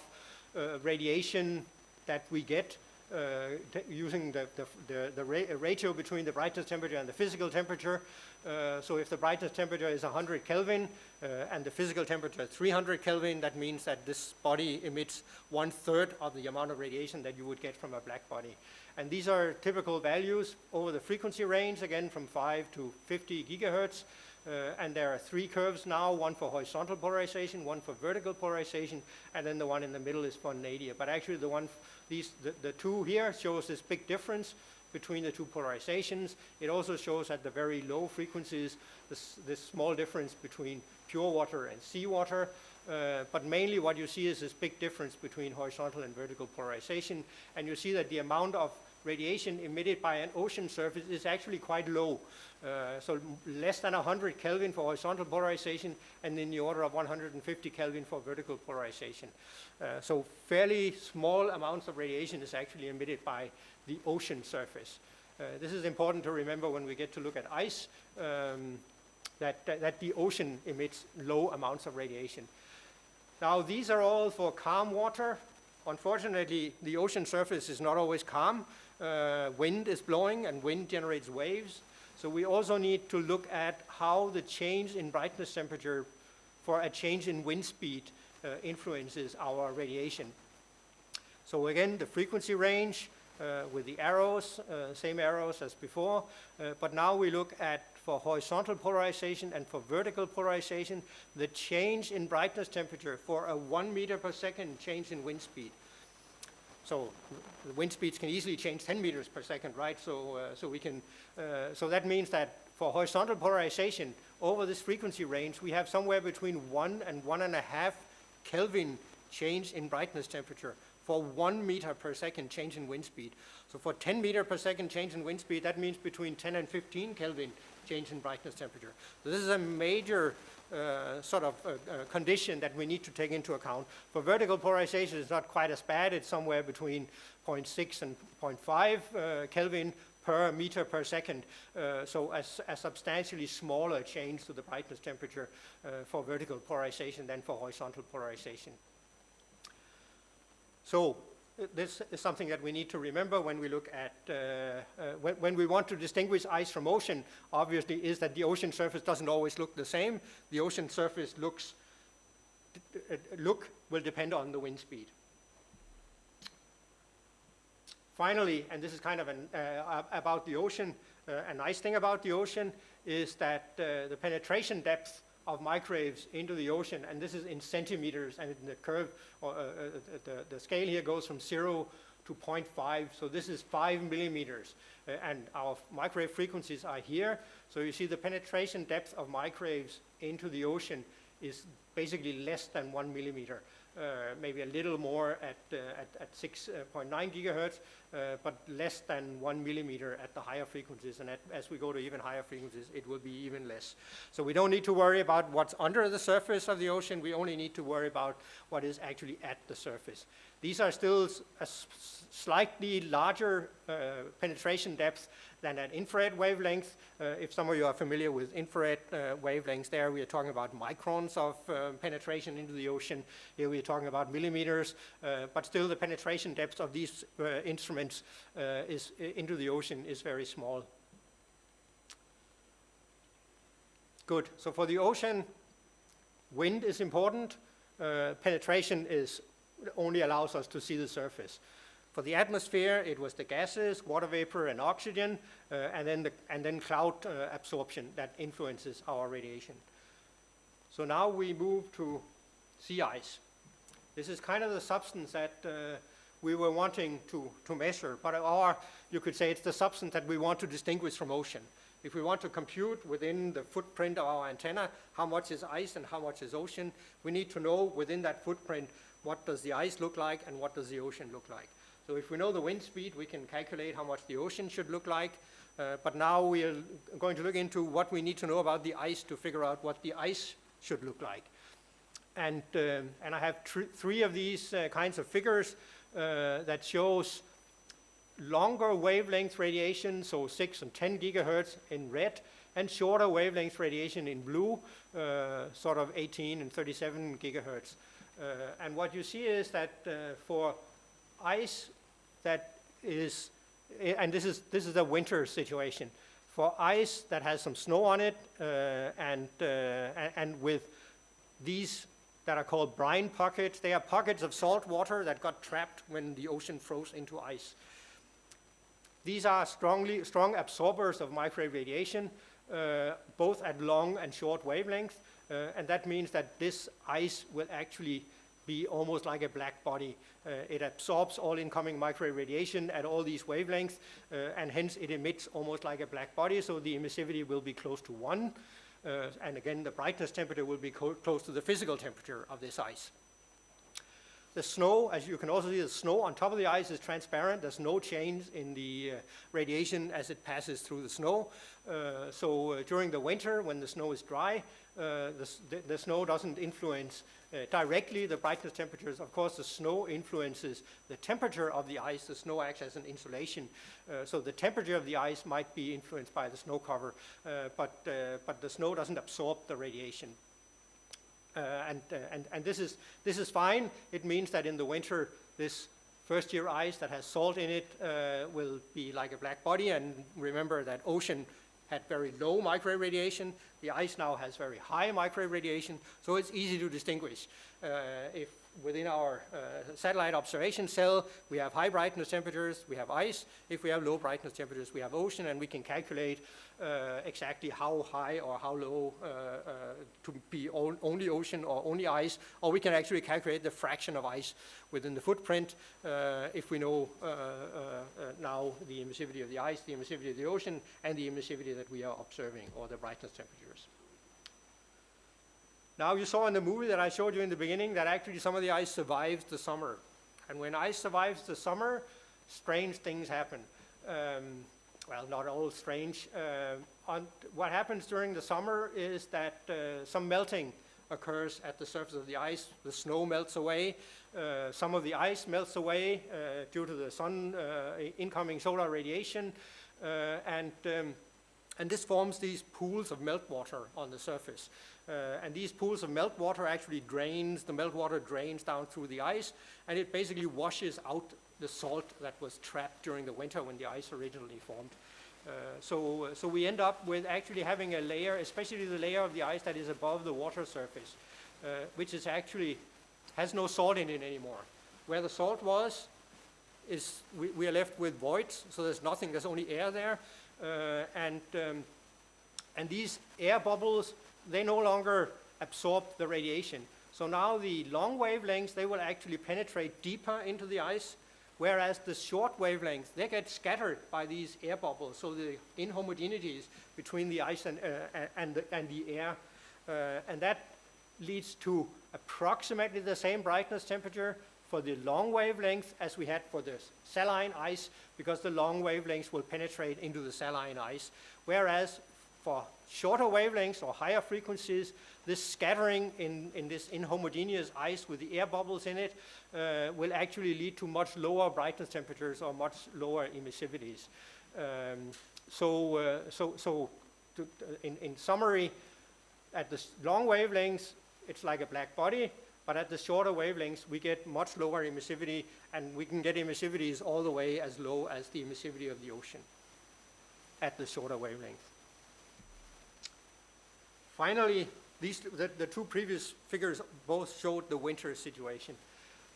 radiation that we get using the ratio between the brightness temperature and the physical temperature. So if the brightness temperature is 100 Kelvin and the physical temperature is 300 Kelvin, that means that this body emits 1/3 of the amount of radiation that you would get from a black body. And these are typical values over the frequency range, again from 5 to 50 gigahertz. And there are 3 curves now, one for horizontal polarization, one for vertical polarization, and then the one in the middle is for nadir. But actually the two here shows this big difference between the two polarizations. It also shows at the very low frequencies this small difference between pure water and seawater. But mainly what you see is this big difference between horizontal and vertical polarization. And you see that the amount of radiation emitted by an ocean surface is actually quite low. So less than 100 Kelvin for horizontal polarization, and in the order of 150 Kelvin for vertical polarization. So fairly small amounts of radiation is actually emitted by the ocean surface. This is important to remember when we get to look at ice, that the ocean emits low amounts of radiation. Now these are all for calm water. Unfortunately, the ocean surface is not always calm. Wind is blowing and wind generates waves. So we also need to look at how the change in brightness temperature for a change in wind speed influences our radiation. So again, the frequency range with the arrows, same arrows as before, but now we look at for horizontal polarization and for vertical polarization, the change in brightness temperature for a 1 meter per second change in wind speed. So the wind speeds can easily change 10 meters per second, right? So that means that for horizontal polarization over this frequency range, we have somewhere between 1 and 1.5 Kelvin change in brightness temperature for 1 meter per second change in wind speed. So for 10 meter per second change in wind speed, that means between 10 and 15 Kelvin change in brightness temperature. So this is a major condition that we need to take into account. For vertical polarization, it's not quite as bad. It's somewhere between 0.6 and 0.5 Kelvin per meter per second. So a substantially smaller change to the brightness temperature for vertical polarization than for horizontal polarization. So this is something that we need to remember when we look at, when we want to distinguish ice from ocean, obviously, is that the ocean surface doesn't always look the same. The ocean surface will depend on the wind speed. Finally, and this is kind of about the ocean, a nice thing about the ocean is that the penetration depth of microwaves into the ocean, and this is in centimeters, and in the curve, the scale here goes from 0 to 0.5, so this is 5 millimeters, and our microwave frequencies are here, so you see the penetration depth of microwaves into the ocean is basically less than 1 millimeter. Maybe a little more at 6.9 gigahertz, but less than 1 millimeter at the higher frequencies. And as we go to even higher frequencies, it will be even less. So we don't need to worry about what's under the surface of the ocean. We only need to worry about what is actually at the surface. These are still a slightly larger penetration depth than at infrared wavelength. If some of you are familiar with infrared wavelengths, there we are talking about microns of penetration into the ocean. Here we are talking about millimeters, but still the penetration depth of these instruments into the ocean is very small. Good. So for the ocean, wind is important. Penetration only allows us to see the surface. For the atmosphere, it was the gases, water vapor, and oxygen, and then cloud absorption that influences our radiation. So now we move to sea ice. This is kind of the substance that we were wanting to measure, or you could say it's the substance that we want to distinguish from ocean. If we want to compute within the footprint of our antenna how much is ice and how much is ocean, we need to know within that footprint what does the ice look like and what does the ocean look like. So if we know the wind speed, we can calculate how much the ocean should look like. But now we are going to look into what we need to know about the ice to figure out what the ice should look like. And I have three of these kinds of figures that shows longer wavelength radiation, so 6 and 10 gigahertz in red, and shorter wavelength radiation in blue, sort of 18 and 37 gigahertz. And what you see is that for ice that is, and this is a winter situation, for ice that has some snow on it, and with these that are called brine pockets, they are pockets of salt water that got trapped when the ocean froze into ice. These are strong absorbers of microwave radiation, both at long and short wavelengths, and that means that this ice will actually be almost like a black body. It absorbs all incoming microwave radiation at all these wavelengths, and hence it emits almost like a black body, so the emissivity will be close to 1. And again, the brightness temperature will be close to the physical temperature of this ice. The snow, as you can also see, the snow on top of the ice is transparent. There's no change in the radiation as it passes through the snow. So during the winter, when the snow is dry, the snow doesn't influence directly the brightness temperatures. Of course, the snow influences the temperature of the ice. The snow acts as an insulation. So the temperature of the ice might be influenced by the snow cover, but the snow doesn't absorb the radiation. And this is fine. It means that in the winter, this first-year ice that has salt in it will be like a black body. And remember that ocean had very low microwave radiation. The ice now has very high microwave radiation, so it's easy to distinguish. If within our satellite observation cell we have high brightness temperatures, we have ice. If we have low brightness temperatures, we have ocean, and we can calculate exactly how high or how low to be only ocean or only ice, or we can actually calculate the fraction of ice within the footprint if we know now the emissivity of the ice, the emissivity of the ocean, and the emissivity that we are observing, or the brightness temperatures. Now, you saw in the movie that I showed you in the beginning that actually some of the ice survives the summer. And when ice survives the summer, strange things happen. Well, not all strange. What happens during the summer is that some melting occurs at the surface of the ice. The snow melts away. Some of the ice melts away due to the sun incoming solar radiation. And this forms these pools of meltwater on the surface. And these pools of meltwater actually drains, the meltwater drains down through the ice, and it basically washes out the salt that was trapped during the winter when the ice originally formed. So we end up with actually having a layer, especially the layer of the ice that is above the water surface, which is actually has no salt in it anymore. Where the salt was, we are left with voids, so there's nothing, there's only air there. And these air bubbles, they no longer absorb the radiation. So now the long wavelengths, they will actually penetrate deeper into the ice, whereas the short wavelengths, they get scattered by these air bubbles. So the inhomogeneities between the ice and the air, and that leads to approximately the same brightness temperature for the long wavelength as we had for the saline ice, because the long wavelengths will penetrate into the saline ice, whereas for shorter wavelengths or higher frequencies, this scattering in this inhomogeneous ice with the air bubbles in it will actually lead to much lower brightness temperatures or much lower emissivities. In summary, at the long wavelengths, it's like a black body, but at the shorter wavelengths, we get much lower emissivity, and we can get emissivities all the way as low as the emissivity of the ocean at the shorter wavelength. Finally, the two previous figures both showed the winter situation.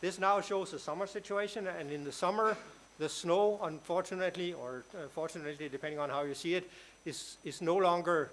This now shows the summer situation, and in the summer, the snow, unfortunately, or fortunately, depending on how you see it, is no longer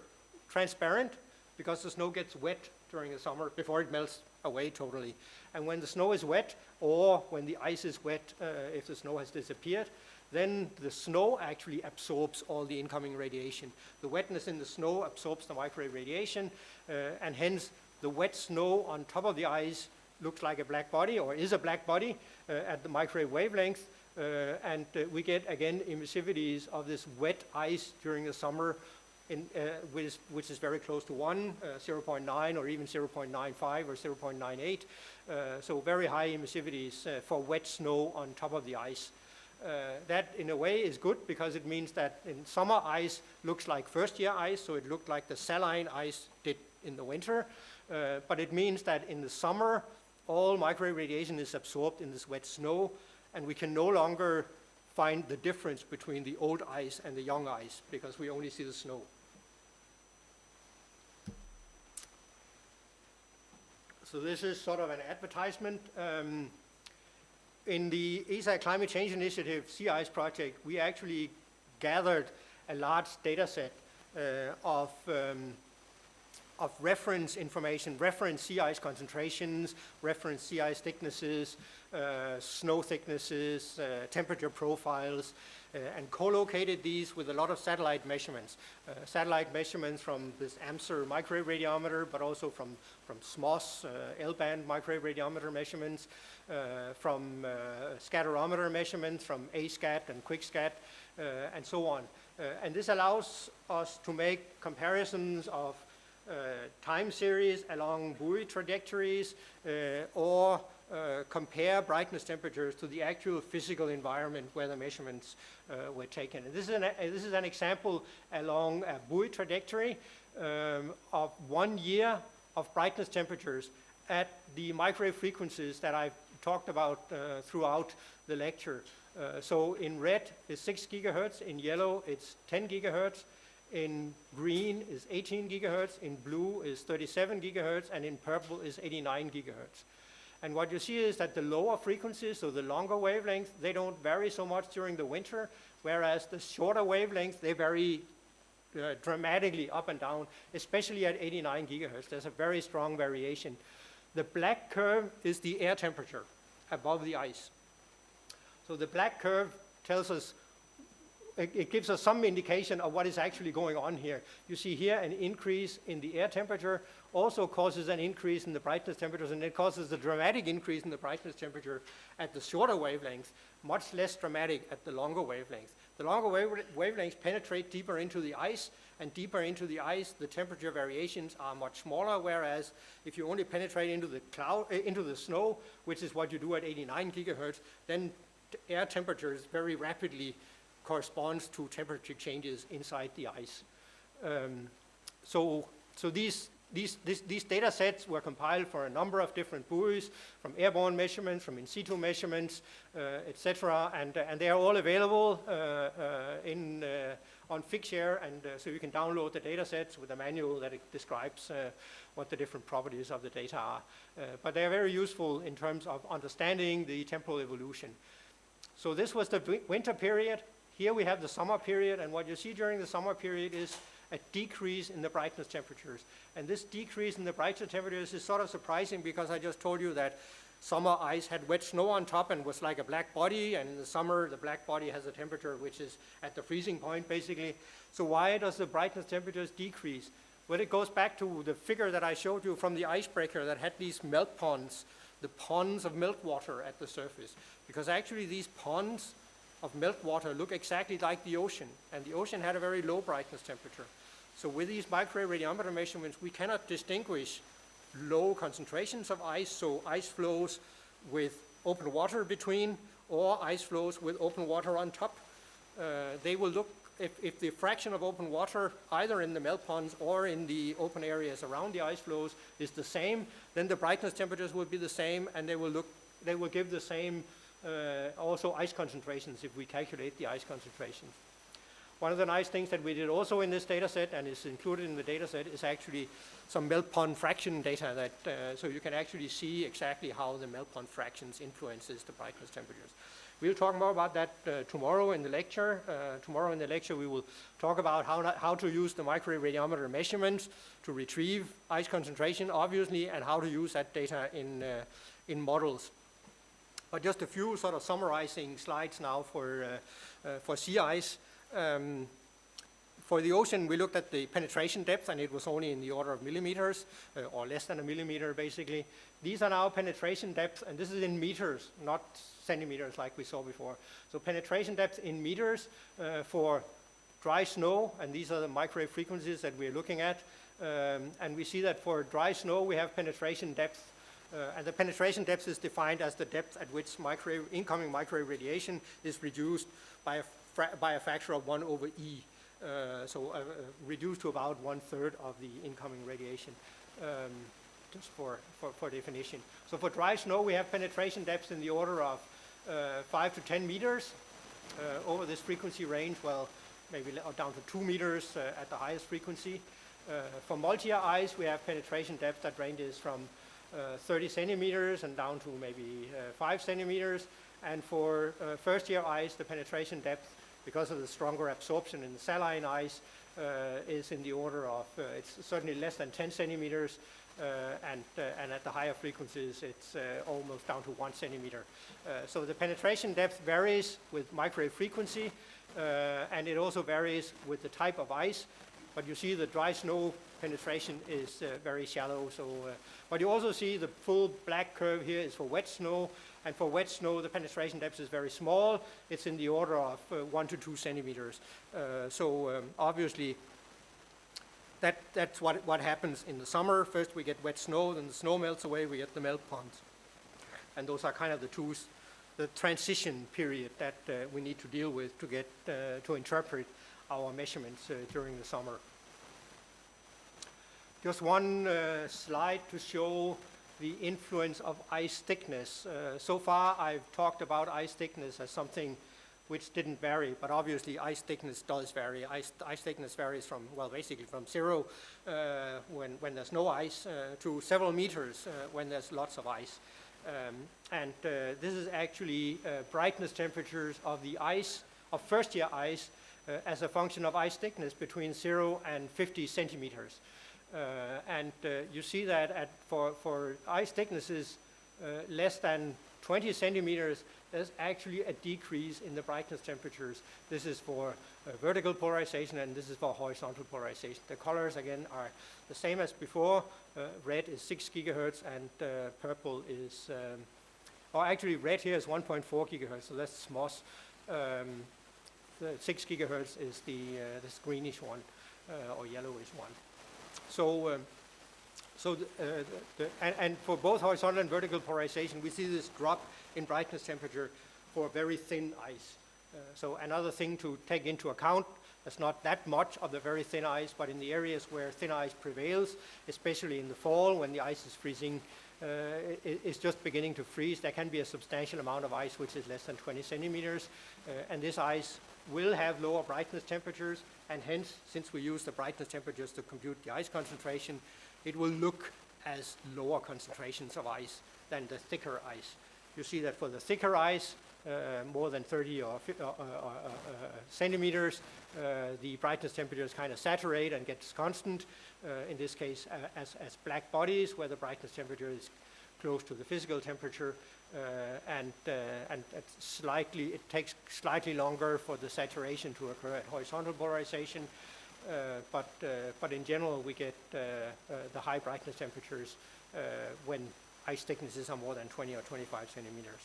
transparent, because the snow gets wet during the summer before it melts away totally. And when the snow is wet, or when the ice is wet, if the snow has disappeared, then the snow actually absorbs all the incoming radiation. The wetness in the snow absorbs the microwave radiation, and hence the wet snow on top of the ice looks like a black body, or is a black body at the microwave wavelength, and we get again emissivities of this wet ice during the summer, which is very close to 1, 0.9, or even 0.95 or 0.98. So very high emissivities for wet snow on top of the ice. That in a way is good, because it means that in summer ice looks like first year ice, so it looked like the saline ice did in the winter. But it means that in the summer, all microwave radiation is absorbed in this wet snow, and we can no longer find the difference between the old ice and the young ice, because we only see the snow. So this is sort of an advertisement. In the ESA Climate Change Initiative Sea Ice Project, we actually gathered a large data set of reference information, reference sea ice concentrations, reference sea ice thicknesses, snow thicknesses, temperature profiles, and co-located these with a lot of satellite measurements. Satellite measurements from this AMSR microwave radiometer, but also from SMOS, L-band microwave radiometer measurements, from scatterometer measurements, from ASCAT and QuickScat, and so on. And this allows us to make comparisons of time series along buoy trajectories, or compare brightness temperatures to the actual physical environment where the measurements were taken. And this is an example along a buoy trajectory of 1 year of brightness temperatures at the microwave frequencies that I've talked about throughout the lecture. So in red is 6 gigahertz, in yellow it's 10 gigahertz, in green is 18 gigahertz, in blue is 37 gigahertz, and in purple is 89 gigahertz. And what you see is that the lower frequencies, so the longer wavelengths, they don't vary so much during the winter, whereas the shorter wavelengths, they vary dramatically up and down, especially at 89 gigahertz. There's a very strong variation. The black curve is the air temperature above the ice. So the black curve tells us, it gives us some indication of what is actually going on here. You see here an increase in the air temperature also causes an increase in the brightness temperatures, and it causes a dramatic increase in the brightness temperature at the shorter wavelengths, much less dramatic at the longer wavelengths. The longer wavelengths penetrate deeper into the ice, and deeper into the ice, the temperature variations are much smaller, whereas if you only penetrate into the snow, which is what you do at 89 gigahertz, then air temperatures very rapidly corresponds to temperature changes inside the ice. So these data sets were compiled for a number of different buoys, from airborne measurements, from in situ measurements, etc., and they are all available on Figshare, and so you can download the data sets with a manual that describes what the different properties of the data are. But they are very useful in terms of understanding the temporal evolution. So this was the winter period. Here we have the summer period, and what you see during the summer period is a decrease in the brightness temperatures. And this decrease in the brightness temperatures is sort of surprising, because I just told you that summer ice had wet snow on top and was like a black body, and in the summer the black body has a temperature which is at the freezing point basically. So why does the brightness temperatures decrease? Well, it goes back to the figure that I showed you from the icebreaker that had these melt ponds, the ponds of meltwater at the surface, because actually these ponds of meltwater look exactly like the ocean, and the ocean had a very low brightness temperature. So with these microwave radiometer measurements, we cannot distinguish low concentrations of ice, so ice flows with open water between, or ice flows with open water on top. They will look, if the fraction of open water, either in the melt ponds or in the open areas around the ice flows, is the same, then the brightness temperatures will be the same, and they will give the same also ice concentrations if we calculate the ice concentrations. One of the nice things that we did also in this data set, and is included in the data set, is actually some melt pond fraction data that, so you can actually see exactly how the melt pond fractions influences the brightness temperatures. We'll talk more about that tomorrow in the lecture. Tomorrow in the lecture we will talk about how to use the microwave radiometer measurements to retrieve ice concentration, obviously, and how to use that data in models. But just a few sort of summarizing slides now for sea ice. For the ocean, we looked at the penetration depth, and it was only in the order of millimeters, or less than a millimeter, basically. These are now penetration depths, and this is in meters, not centimeters like we saw before. So penetration depth in meters for dry snow, and these are the microwave frequencies that we're looking at. And we see that for dry snow, we have penetration depth. And the penetration depth is defined as the depth at which incoming microwave radiation is reduced by a factor of 1 over E. Reduced to about 1/3 of the incoming radiation, just for definition. So for dry snow, we have penetration depths in the order of 5 to 10 meters over this frequency range, well, maybe down to 2 meters at the highest frequency. For multi-year ice, we have penetration depth that ranges from 30 centimeters and down to maybe 5 centimeters. And for first-year ice, the penetration depth, because of the stronger absorption in the saline ice, is in the order of, it's certainly less than 10 centimeters, and at the higher frequencies, it's almost down to 1 centimeter. So the penetration depth varies with microwave frequency, and it also varies with the type of ice. But you see the dry snow penetration is very shallow. So, but you also see the full black curve here is for wet snow. And for wet snow, the penetration depth is very small. It's in the order of 1 to 2 centimeters. Obviously, that's what happens in the summer. First we get wet snow, then the snow melts away, we get the melt ponds. And those are kind of the transition period that we need to deal with to get to interpret our measurements during the summer. Just one slide to show the influence of ice thickness. So far I've talked about ice thickness as something which didn't vary, but obviously ice thickness does vary. Ice thickness varies from, well, basically from 0 when there's no ice to several meters when there's lots of ice. This is actually brightness temperatures of the ice, of first-year ice, as a function of ice thickness between 0 and 50 centimeters. You see that for ice thicknesses less than 20 centimeters, there's actually a decrease in the brightness temperatures. This is for vertical polarization, and this is for horizontal polarization. The colors, again, are the same as before. Red is 6 gigahertz, and purple is, or actually red here is 1.4 gigahertz, so that's SMOS. The 6 gigahertz is this greenish one, or yellowish one. And for both horizontal and vertical polarization, we see this drop in brightness temperature for very thin ice. So another thing to take into account, there's not that much of the very thin ice, but in the areas where thin ice prevails, especially in the fall when the ice is freezing, it's just beginning to freeze, there can be a substantial amount of ice which is less than 20 centimeters, and this ice will have lower brightness temperatures, and hence, since we use the brightness temperatures to compute the ice concentration, it will look as lower concentrations of ice than the thicker ice. You see that for the thicker ice, more than 30 or centimeters, the brightness temperatures kind of saturate and gets constant, in this case as black bodies, where the brightness temperature is close to the physical temperature, and it takes slightly longer for the saturation to occur at horizontal polarization, but in general we get the high brightness temperatures when ice thicknesses are more than 20 or 25 centimeters.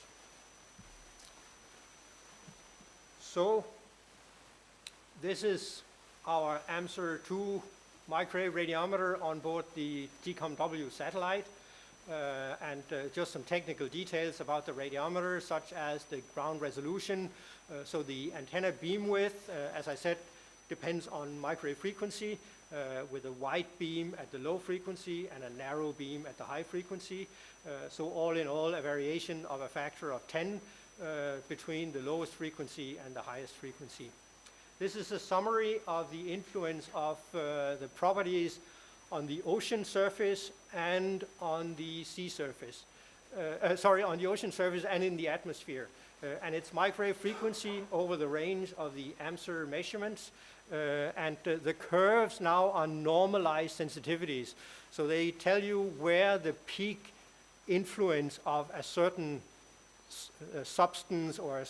So this is our AMSR 2 microwave radiometer on board the TCOM-W satellite, and just some technical details about the radiometer, such as the ground resolution. So the antenna beam width, as I said, depends on microwave frequency, with a wide beam at the low frequency and a narrow beam at the high frequency. So all in all, a variation of a factor of 10 between the lowest frequency and the highest frequency. This is a summary of the influence of the properties on the ocean surface and on the sea surface. On the ocean surface and in the atmosphere. And it's microwave frequency over the range of the AMSR measurements. The curves now are normalized sensitivities. So they tell you where the peak influence of a certain substance or a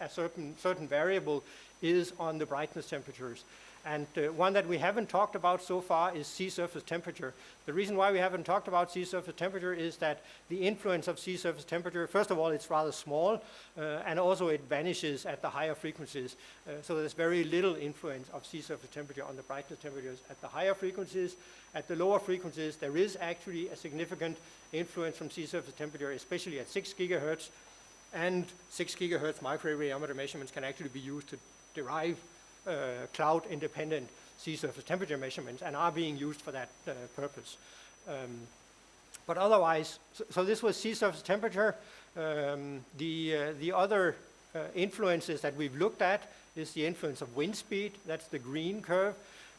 certain variable is on the brightness temperatures. And one that we haven't talked about so far is sea surface temperature. The reason why we haven't talked about sea surface temperature is that the influence of sea surface temperature, first of all, it's rather small, and also it vanishes at the higher frequencies. So there's very little influence of sea surface temperature on the brightness temperatures at the higher frequencies. At the lower frequencies, there is actually a significant influence from sea surface temperature, especially at 6 gigahertz. And 6 gigahertz microwave radiometer measurements can actually be used to derive cloud-independent sea surface temperature measurements and are being used for that purpose. But otherwise, so this was sea surface temperature. The other influences that we've looked at is the influence of wind speed. That's the green curve.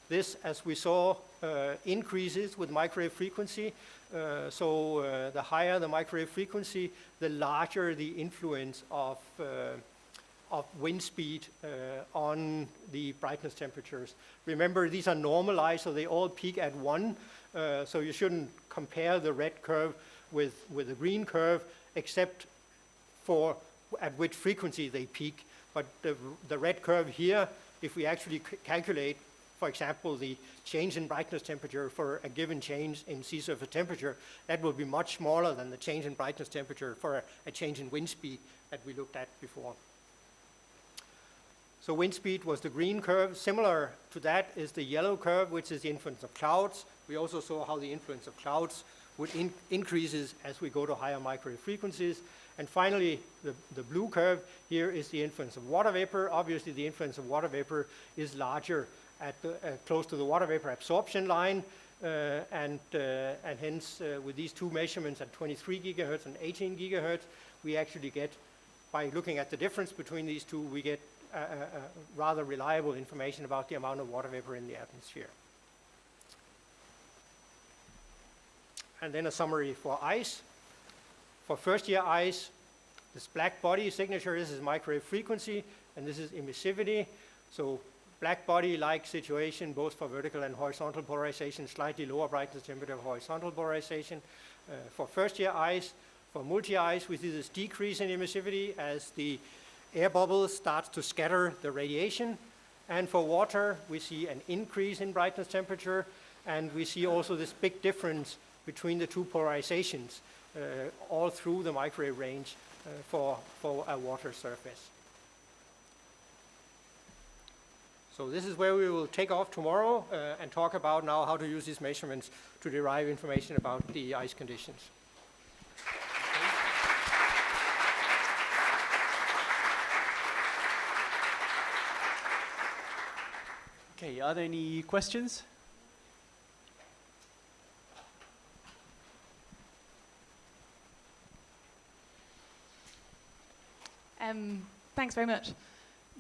This, as we saw, increases with microwave frequency. The higher the microwave frequency, the larger the influence of wind speed on the brightness temperatures. Remember, these are normalized, so they all peak at 1. So you shouldn't compare the red curve with the green curve, except for at which frequency they peak. But the red curve here, if we actually calculate, for example, the change in brightness temperature for a given change in sea surface temperature, that will be much smaller than the change in brightness temperature for a change in wind speed that we looked at before. So wind speed was the green curve. Similar to that is the yellow curve, which is the influence of clouds. We also saw how the influence of clouds would increases as we go to higher microwave frequencies. And finally, the blue curve here is the influence of water vapor. Obviously, the influence of water vapor is larger at close to the water vapor absorption line, and hence with these two measurements at 23 gigahertz and 18 gigahertz, we actually get, by looking at the difference between these two, we get rather reliable information about the amount of water vapor in the atmosphere. And then a summary for ice. For first-year ice, this black body signature, this is microwave frequency, and this is emissivity. So black body-like situation, both for vertical and horizontal polarization, slightly lower brightness temperature for horizontal polarization. For first-year ice, for multi-ice, we see this decrease in emissivity as the air bubble starts to scatter the radiation. And for water, we see an increase in brightness temperature, and we see also this big difference between the two polarizations all through the microwave range for a water surface. So this is where we will take off tomorrow and talk about now how to use these measurements to derive information about the ice conditions. Okay, are there any questions? Thanks very much.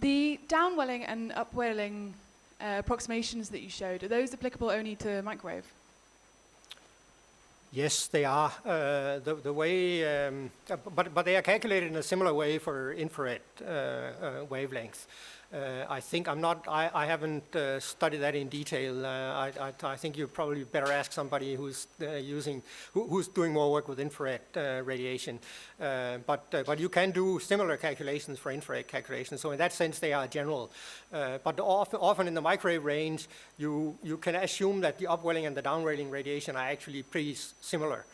The downwelling and upwelling approximations that you showed, are those applicable only to microwave? Yes, they are. The way, but they are calculated in a similar way for infrared wavelengths. I think I haven't studied that in detail. I think you probably better ask somebody who's who's doing more work with infrared radiation. But you can do similar calculations for infrared calculations. So in that sense, they are general. But often in the microwave range, you can assume that the upwelling and the downwelling radiation are actually pretty similar.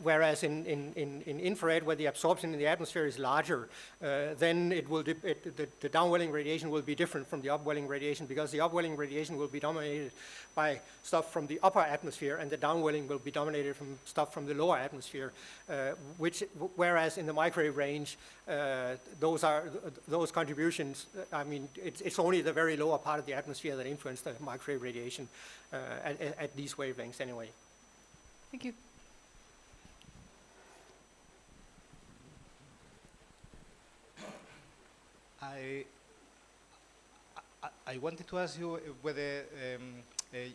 Whereas in infrared, where the absorption in the atmosphere is larger, then the downwelling radiation will be different from the upwelling radiation, because the upwelling radiation will be dominated by stuff from the upper atmosphere, and the downwelling will be dominated from stuff from the lower atmosphere. Whereas in the microwave range, those contributions. I mean, it's only the very lower part of the atmosphere that influence the microwave radiation at these wavelengths anyway. Thank you. I wanted to ask you whether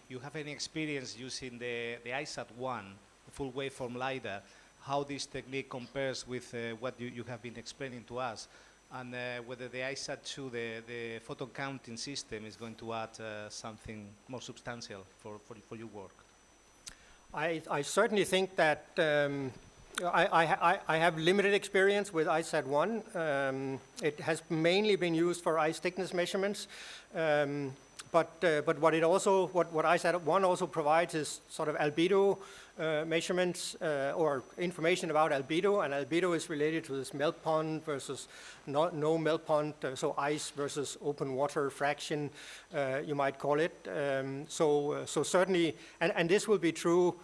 you have any experience using the ISAT-1, the full waveform LiDAR, how this technique compares with what you have been explaining to us, and whether the ISAT-2, the photon counting system, is going to add something more substantial for your work. I certainly think that I have limited experience with ISAT-1. It has mainly been used for ice thickness measurements, but what ISAT-1 also provides is sort of albedo measurements or information about albedo, and albedo is related to this melt pond versus no melt pond, so ice versus open water fraction, you might call it. So certainly, and this will be true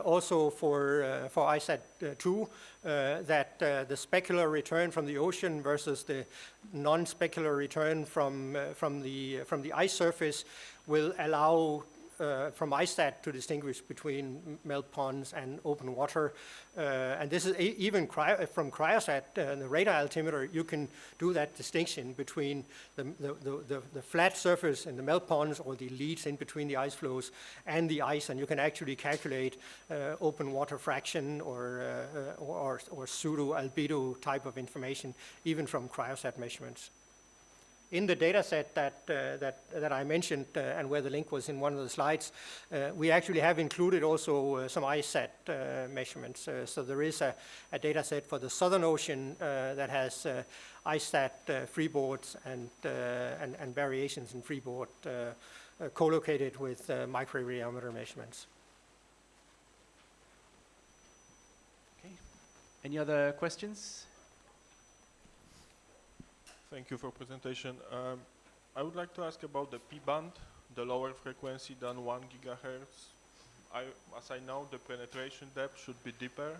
also for ISAT-2, that the specular return from the ocean versus the non-specular return from the ice surface will allow from ISAT to distinguish between melt ponds and open water. And this is even from cryosat, the radar altimeter, you can do that distinction between the flat surface and the melt ponds, or the leads in between the ice flows, and the ice, and you can actually calculate open water fraction or pseudo albedo type of information, even from cryosat measurements. In the data set that I mentioned, and where the link was in one of the slides, we actually have included also some ISAT measurements. So there is a data set for the Southern Ocean that has ISAT freeboards and variations in freeboard co-located with microwave radiometer measurements. Okay. Any other questions? Thank you for presentation. I would like to ask about the P-band, the lower frequency than 1 gigahertz. As I know, the penetration depth should be deeper.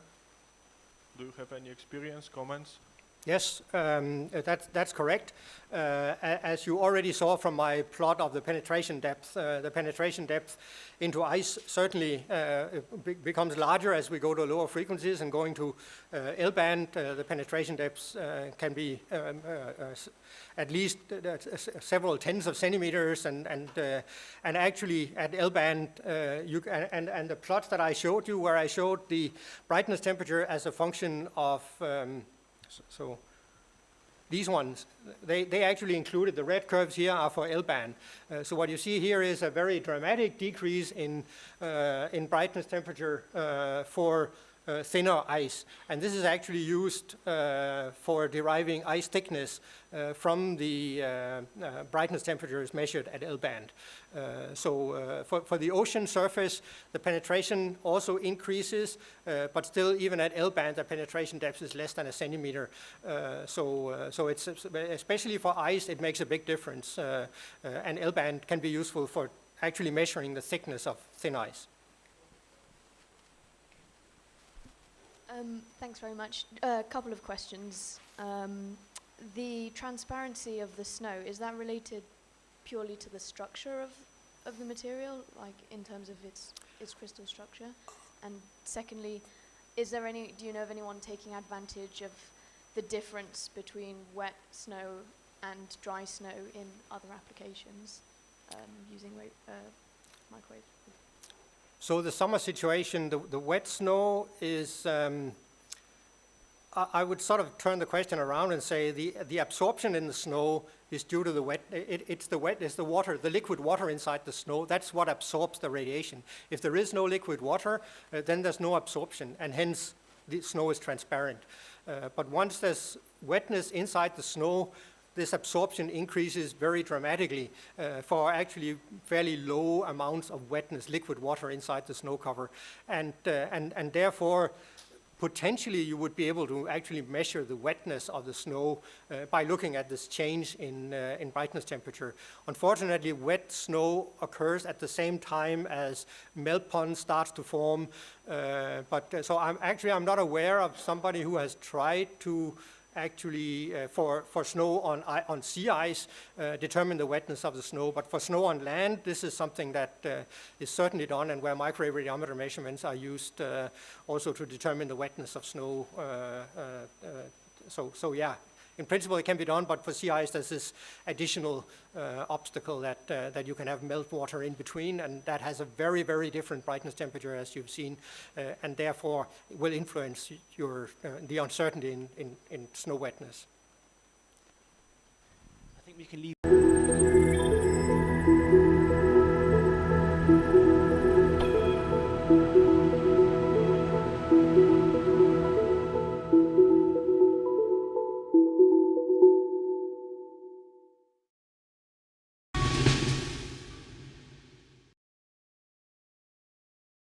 Do you have any experience, comments? Yes, that's correct. As you already saw from my plot of the penetration depth into ice certainly becomes larger as we go to lower frequencies, and going to L-band, the penetration depths can be at least several tens of centimeters, and actually at L-band, and the plots that I showed you, where I showed the brightness temperature as a function of so these ones, they actually included, the red curves here are for L-band. So what you see here is a very dramatic decrease in brightness temperature for thinner ice. And this is actually used for deriving ice thickness from the brightness temperatures measured at L-band. So for the ocean surface, the penetration also increases, but still even at L-band, the penetration depth is less than a centimeter. So it's, especially for ice, it makes a big difference. And L-band can be useful for actually measuring the thickness of thin ice. Thanks very much. A couple of questions. The transparency of the snow, is that related purely to the structure of the material, like in terms of its crystal structure? And secondly, do you know of anyone taking advantage of the difference between wet snow and dry snow in other applications using microwave? So the summer situation, the wet snow is, I would sort of turn the question around and say the absorption in the snow is due to the wet. It's the water, the liquid water inside the snow. That's what absorbs the radiation. If there is no liquid water, then there's no absorption, and hence the snow is transparent. But once there's wetness inside the snow, this absorption increases very dramatically for actually fairly low amounts of wetness, liquid water inside the snow cover. And therefore, potentially you would be able to actually measure the wetness of the snow by looking at this change in brightness temperature. Unfortunately, wet snow occurs at the same time as melt ponds starts to form. So I'm not aware of somebody who has tried to actually for snow on sea ice determine the wetness of the snow, but for snow on land, this is something that is certainly done, and where microwave radiometer measurements are used also to determine the wetness of snow. So yeah, in principle it can be done, but for sea ice there's this additional obstacle that you can have melt water in between, and that has a very, very different brightness temperature, as you've seen, and therefore will influence the uncertainty in snow wetness. I think we can leave.